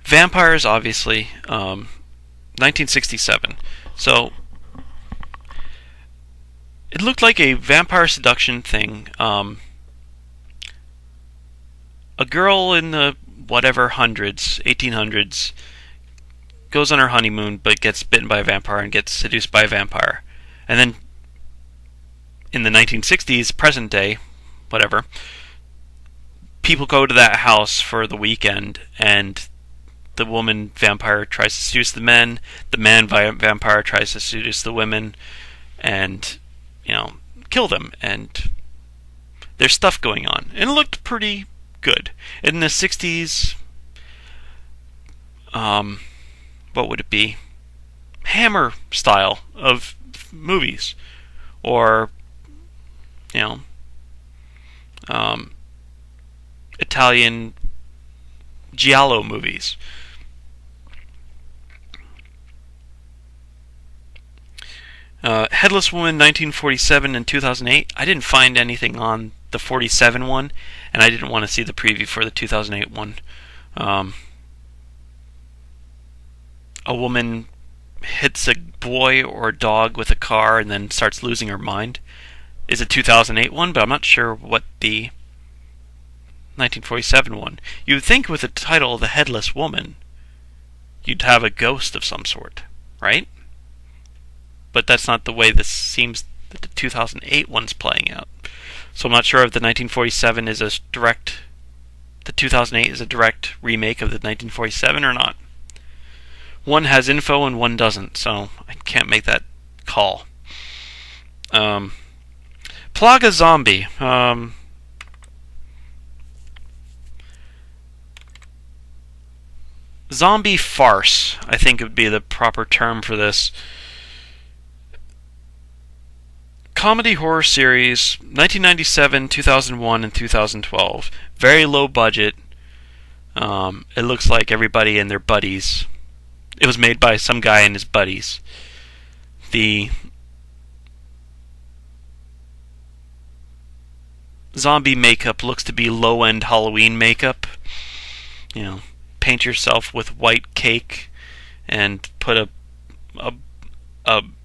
Vampires, obviously, 1967. So it looked like a vampire seduction thing. A girl in the whatever hundreds, 1800s, goes on her honeymoon but gets bitten by a vampire and gets seduced by a vampire. And then in the 1960s, present day, whatever, people go to that house for the weekend, and the woman vampire tries to seduce the man vampire tries to seduce the women, and kill them. And there's stuff going on, and it looked pretty good. In the 60s, what would it be? Hammer style of movies, or Italian giallo movies. Headless Woman 1947 and 2008. I didn't find anything on the 47 one, and I didn't want to see the preview for the 2008 one. A woman hits a boy or a dog with a car and then starts losing her mind. Is a 2008 one, but I'm not sure what the 1947 one. You would think with the title The Headless Woman, you'd have a ghost of some sort, right? But that's not the way this seems that the 2008 one's playing out. So I'm not sure if the 1947 is the 2008 is a direct remake of the 1947 or not. One has info and one doesn't, so I can't make that call. Plaga Zombie. Zombie farce, I think would be the proper term for this. Comedy horror series, 1997, 2001, and 2012. Very low budget. It looks like everybody and their buddies. It was made by some guy and his buddies. The zombie makeup looks to be low-end Halloween makeup. Paint yourself with white cake and put a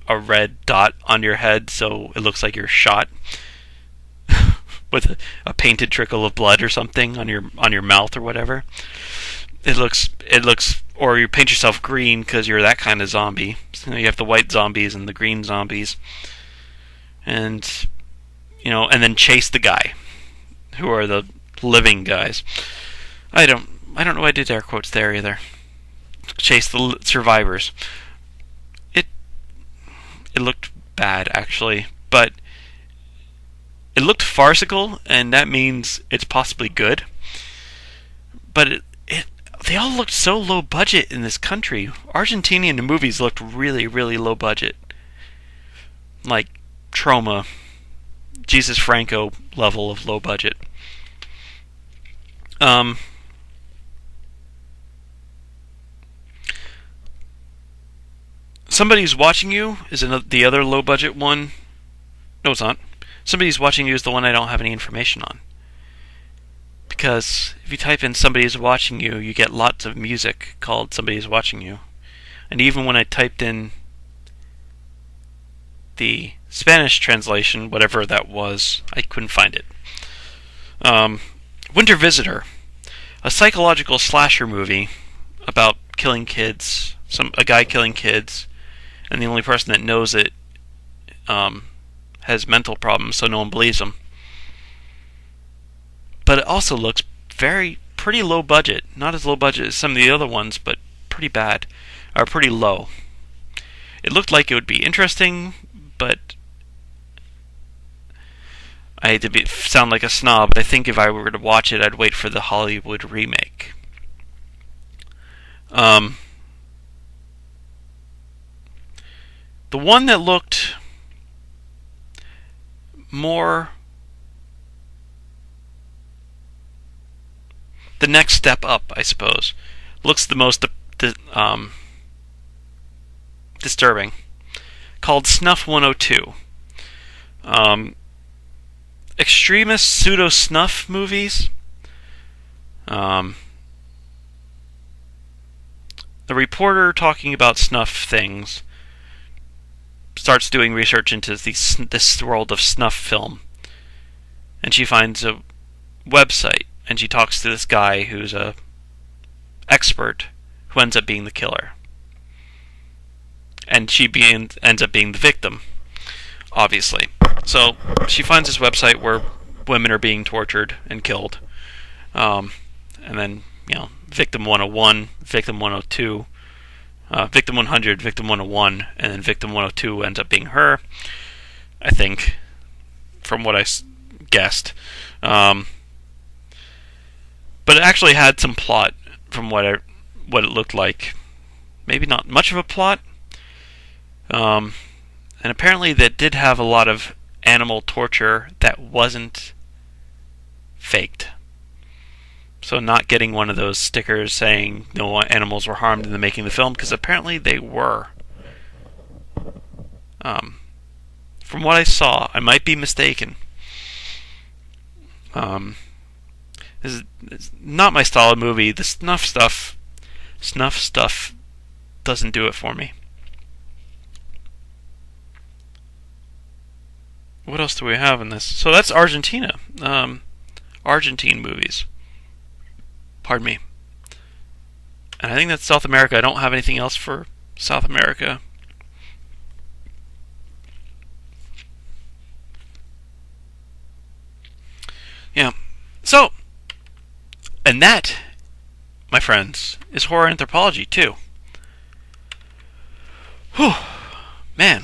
red dot on your head so it looks like you're shot with a painted trickle of blood or something on your mouth or whatever. It looks, or you paint yourself green because you're that kind of zombie. So you have the white zombies and the green zombies, and and then chase the guy, who are the living guys. I don't know why I did air quotes there either. Chase the survivors. It looked bad, actually, but it looked farcical, and that means it's possibly good. But they all looked so low budget in this country. Argentinian movies looked really, really low budget. Like Trauma, Jesus Franco level of low budget. Somebody's Watching You is the other low budget one. No, it's not. Somebody's Watching You is the one I don't have any information on. Because if you type in Somebody's Watching You, you get lots of music called Somebody's Watching You. And even when I typed in the Spanish translation, whatever that was. I couldn't find it. Winter Visitor, a psychological slasher movie about killing kids. A guy killing kids, and the only person that knows it has mental problems, so no one believes him. But it also looks pretty low budget. Not as low budget as some of the other ones, but pretty bad, or pretty low. It looked like it would be interesting, but I hate to sound like a snob, but I think if I were to watch it, I'd wait for the Hollywood remake. The one that looked more the next step up, I suppose, looks the most disturbing, called Snuff 102. Extremist pseudo-snuff movies. The reporter talking about snuff things starts doing research into this world of snuff film, and she finds a website, and she talks to this guy who's a expert who ends up being the killer, and she ends up being the victim, obviously. So she finds this website where women are being tortured and killed, and then victim 101, victim 102, victim 100, victim 101, and then victim 102 ends up being her, I think, from what I guessed. But it actually had some plot from what it looked like. Maybe not much of a plot. And apparently that did have a lot of animal torture that wasn't faked. So not getting one of those stickers saying no animals were harmed in the making of the film, because apparently they were. From what I saw, I might be mistaken. This is not my style of movie. The snuff stuff doesn't do it for me. What else do we have in this? So that's Argentina. Argentine movies. Pardon me. And I think that's South America. I don't have anything else for South America. Yeah. So, and that, my friends, is horror anthropology too. Whew. Man.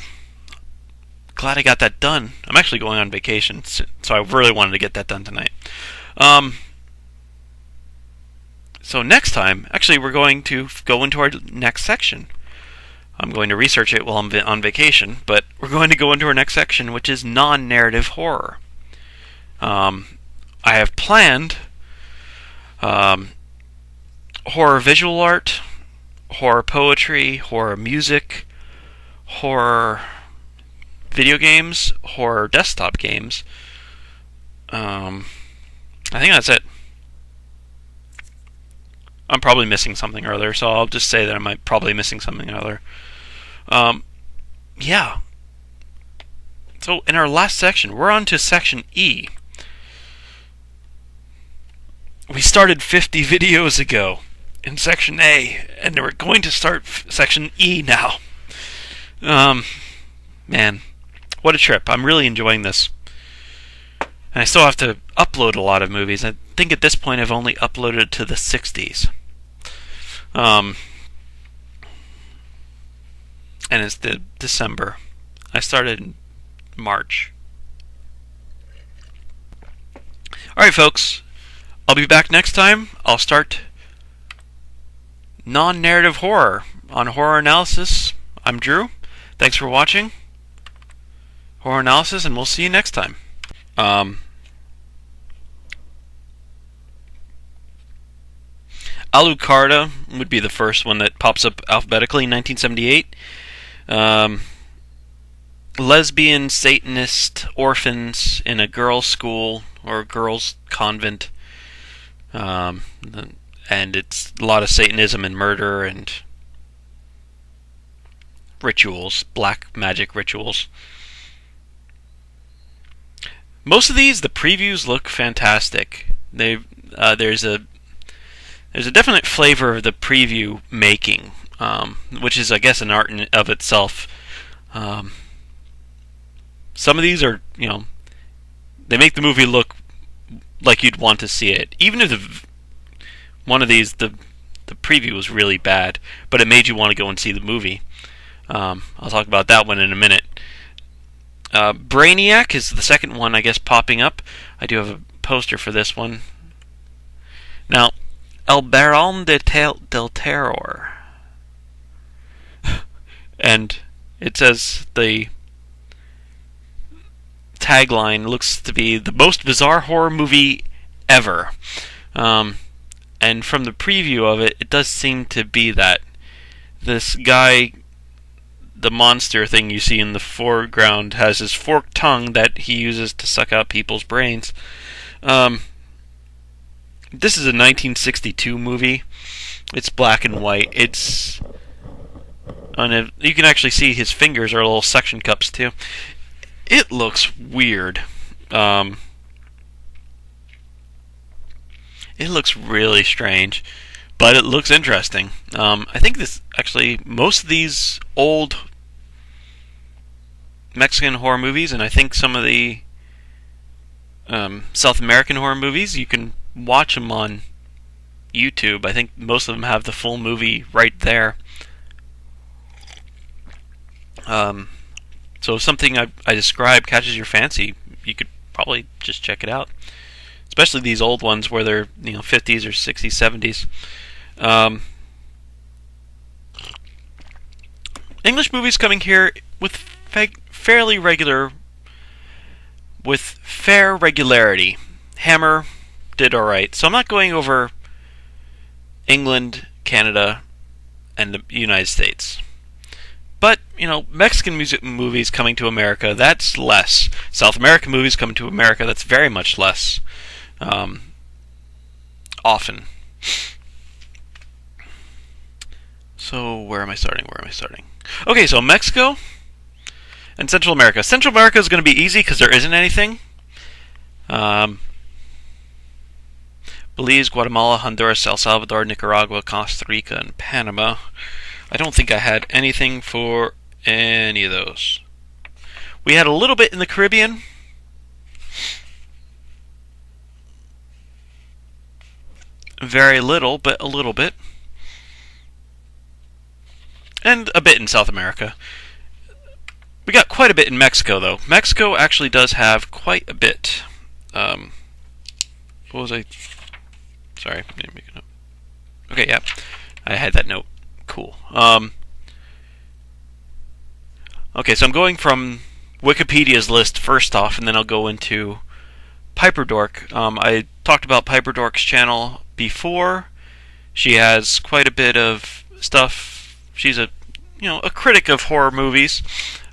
Glad I got that done. I'm actually going on vacation, so I really wanted to get that done tonight. So next time, actually, we're going to go into our next section. I'm going to research it while I'm on vacation, but we're going to go into our next section, which is non-narrative horror. I have planned horror visual art, horror poetry, horror music, horror video games, horror desktop games. I think that's it. I'm probably missing something or other, so I'll just say that I'm probably missing something or other. Yeah. So in our last section, we're on to section E. We started 50 videos ago in section A, and we're going to start section E now. Man, what a trip. I'm really enjoying this. And I still have to upload a lot of movies. I think at this point I've only uploaded to the 60s. And it's December. I started in March. Alright, folks. I'll be back next time. I'll start non-narrative horror on Horror Analysis. I'm Drew. Thanks for watching Horror Analysis, and we'll see you next time. Alucarda would be the first one that pops up alphabetically in 1978. Lesbian Satanist orphans in a girls' school or a girls' convent. And it's a lot of Satanism and murder and rituals, black magic rituals. Most of these, the previews look fantastic. There's a definite flavor of the preview making, which is, I guess, an art in of itself. Um, some of these are, they make the movie look like you'd want to see it. Even if one of these, the preview was really bad, but it made you want to go and see the movie. I'll talk about that one in a minute. Brainiac is the second one, I guess, popping up. I do have a poster for this one. Now, El Baron del Terror. And it says the tagline looks to be the most bizarre horror movie ever. And from the preview of it, it does seem to be that. This guy, the monster thing you see in the foreground, has his forked tongue that he uses to suck out people's brains. This is a 1962 movie. It's black and white. You can actually see his fingers are little suction cups too. It looks weird. It looks really strange, but it looks interesting. I think most of these old Mexican horror movies, and I think some of the South American horror movies, you can watch them on YouTube. I think most of them have the full movie right there. So if something I describe catches your fancy, you could probably just check it out. Especially these old ones where they're 50s or 60s, 70s. English movies coming here with fair regularity. Hammer did alright. So I'm not going over England, Canada, and the United States. But, Mexican movies coming to America, that's less. South American movies coming to America, that's very much less. Often. So, where am I starting? Okay, so Mexico and Central America. Central America is going to be easy because there isn't anything. Belize, Guatemala, Honduras, El Salvador, Nicaragua, Costa Rica, and Panama. I don't think I had anything for any of those. We had a little bit in the Caribbean. Very little, but a little bit. And a bit in South America. We got quite a bit in Mexico, though. Mexico actually does have quite a bit. What was I... Sorry, I didn't make a note. Okay, yeah. I had that note. Cool. Okay, so I'm going from Wikipedia's list first off, and then I'll go into Piper Dork. I talked about Piper Dork's channel before. She has quite a bit of stuff. She's a critic of horror movies,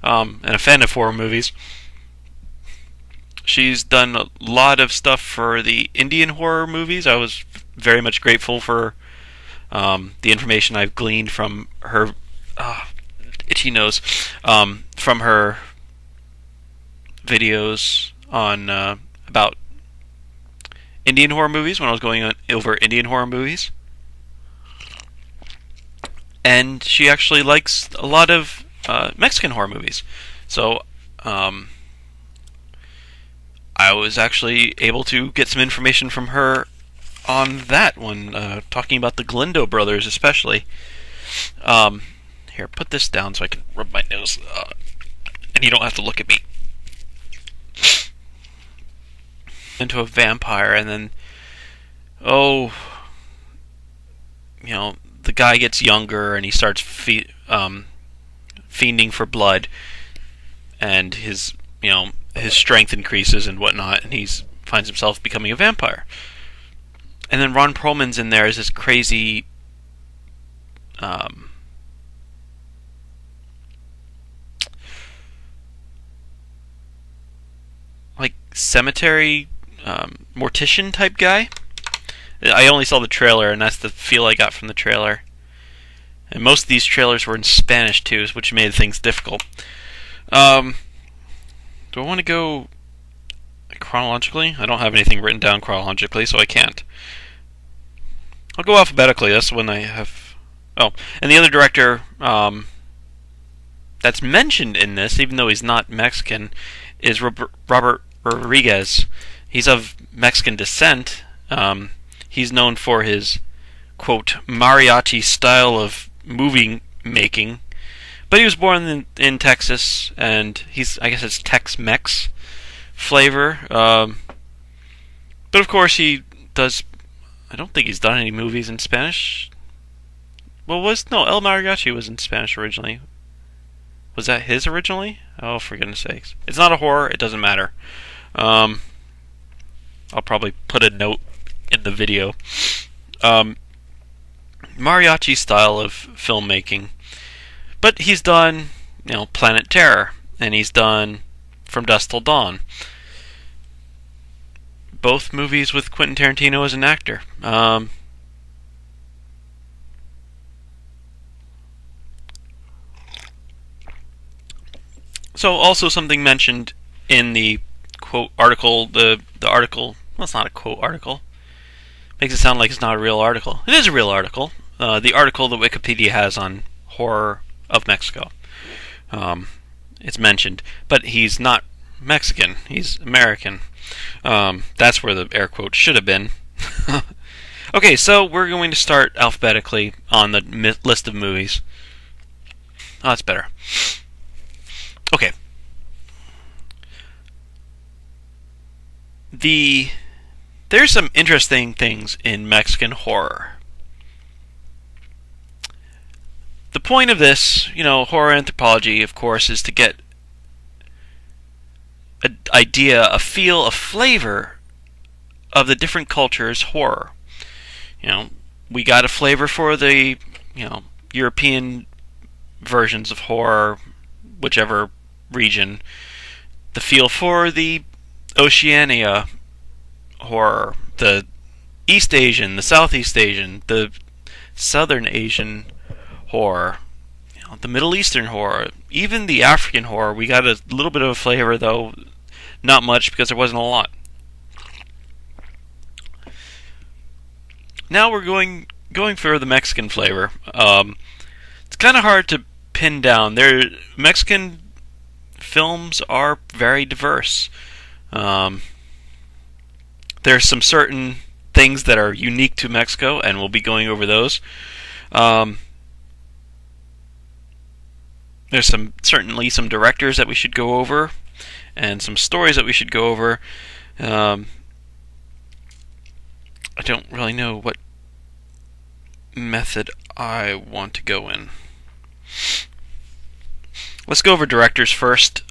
and a fan of horror movies. She's done a lot of stuff for the Indian horror movies. I was very much grateful for the information I've gleaned from her itchy nose, from her videos on about Indian horror movies when I was going over Indian horror movies. And she actually likes a lot of Mexican horror movies. So I was actually able to get some information from her on that one, talking about the Galindo brothers especially. Here, put this down so I can rub my nose, and you don't have to look at me. Into a vampire, and then, the guy gets younger, and he starts fiending for blood, and his strength increases and whatnot, and he finds himself becoming a vampire. And then Ron Perlman's in there as this crazy cemetery mortician type guy. I only saw the trailer, and that's the feel I got from the trailer. And most of these trailers were in Spanish too, which made things difficult. Do I want to go... chronologically? I don't have anything written down chronologically, so I can't. I'll go alphabetically. That's the one I have. Oh, and the other director that's mentioned in this, even though he's not Mexican, is Robert Rodriguez. He's of Mexican descent. He's known for his, quote, mariachi style of movie making. But he was born in Texas, and I guess it's Tex-Mex flavor. But of course he does, I don't think he's done any movies in Spanish. Well, no, El Mariachi was in Spanish originally. Was that his originally? Oh, for goodness sakes. It's not a horror, it doesn't matter. I'll probably put a note in the video. Mariachi style of filmmaking. But he's done, Planet Terror, and he's done From Dusk Till Dawn. Both movies with Quentin Tarantino as an actor. So also something mentioned in the quote article, the article, well, it's not a quote article. Makes it sound like it's not a real article. It is a real article. The article that Wikipedia has on horror of Mexico. It's mentioned, but he's not Mexican. He's American. That's where the air quote should have been. Okay, so we're going to start alphabetically on the list of movies. Oh, that's better. Okay. There's some interesting things in Mexican horror. The point of this, horror anthropology, of course, is to get an idea, a feel, a flavor of the different cultures' horror. We got a flavor for the, European versions of horror, whichever region. The feel for the Oceania horror, the East Asian, the Southeast Asian, the Southern Asian horror, the Middle Eastern horror, even the African horror. We got a little bit of a flavor, though not much because there wasn't a lot. Now we're going for the Mexican flavor. It's kind of hard to pin down. Mexican films are very diverse. There's some certain things that are unique to Mexico, and we'll be going over those. There's certainly some directors that we should go over, and some stories that we should go over. I don't really know what method I want to go in. Let's go over directors first.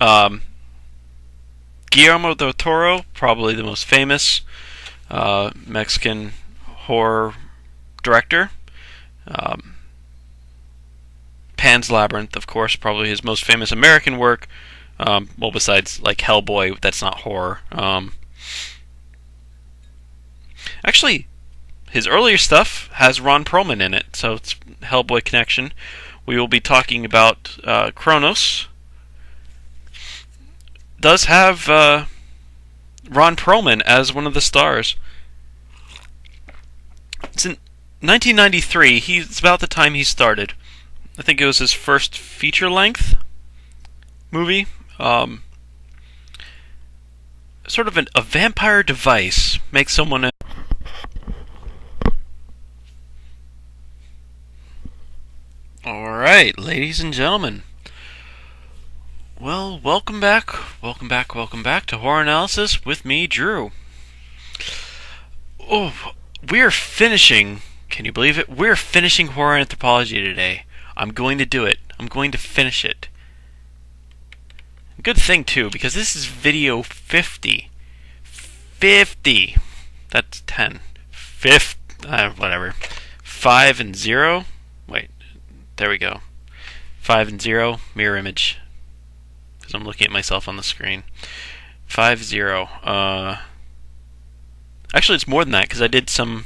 Guillermo del Toro, probably the most famous Mexican horror director. Pan's Labyrinth, of course, probably his most famous American work. Well, besides like Hellboy, that's not horror. Actually, his earlier stuff has Ron Perlman in it, so it's Hellboy connection. We will be talking about Kronos. Does have Ron Perlman as one of the stars. It's in 1993. It's about the time he started. I think it was his first feature-length movie. Sort of a vampire device makes someone. Alright, ladies and gentlemen. Well, welcome back to Horror Analysis with me, Drew. Oh, we're finishing, can you believe it? We're finishing Horror Anthropology today. I'm going to do it. I'm going to finish it. Good thing, too, because this is video 50. 50! That's 10. Whatever. 5 and 0? Wait, there we go. 5 and 0, mirror image. Because I'm looking at myself on the screen. 5-0. Actually, it's more than that, because I did some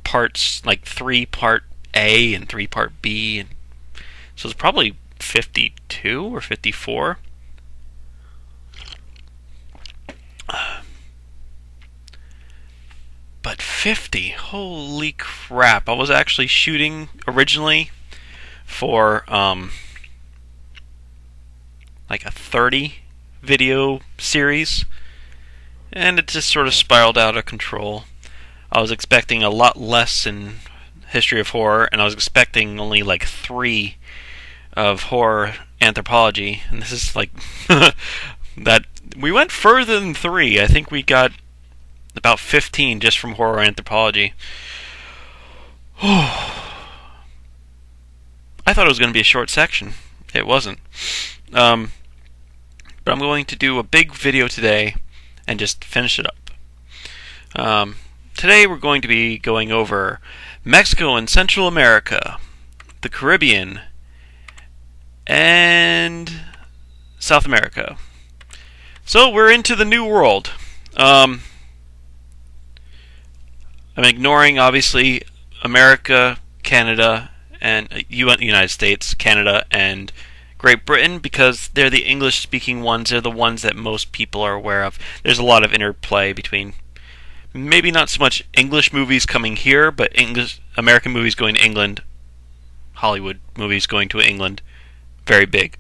parts, like 3 part A and 3 part B, and so it's probably 52 or 54. But 50, holy crap. I was actually shooting originally for like a 30 video series, and it just sort of spiraled out of control. I was expecting a lot less in history of horror, and I was expecting only like 3 of horror anthropology, and this is like that we went further than 3. I think we got about 15 just from horror anthropology. I thought it was going to be a short section. It wasn't. But I'm going to do a big video today and just finish it up. Today we're going to be going over Mexico and Central America, the Caribbean, and South America. So we're into the New World. I'm ignoring, obviously, America, Canada, and United States, Canada, and Great Britain, because they're the English-speaking ones. They're the ones that most people are aware of. There's a lot of interplay between maybe not so much English movies coming here, but American movies going to England, Hollywood movies going to England. Very big.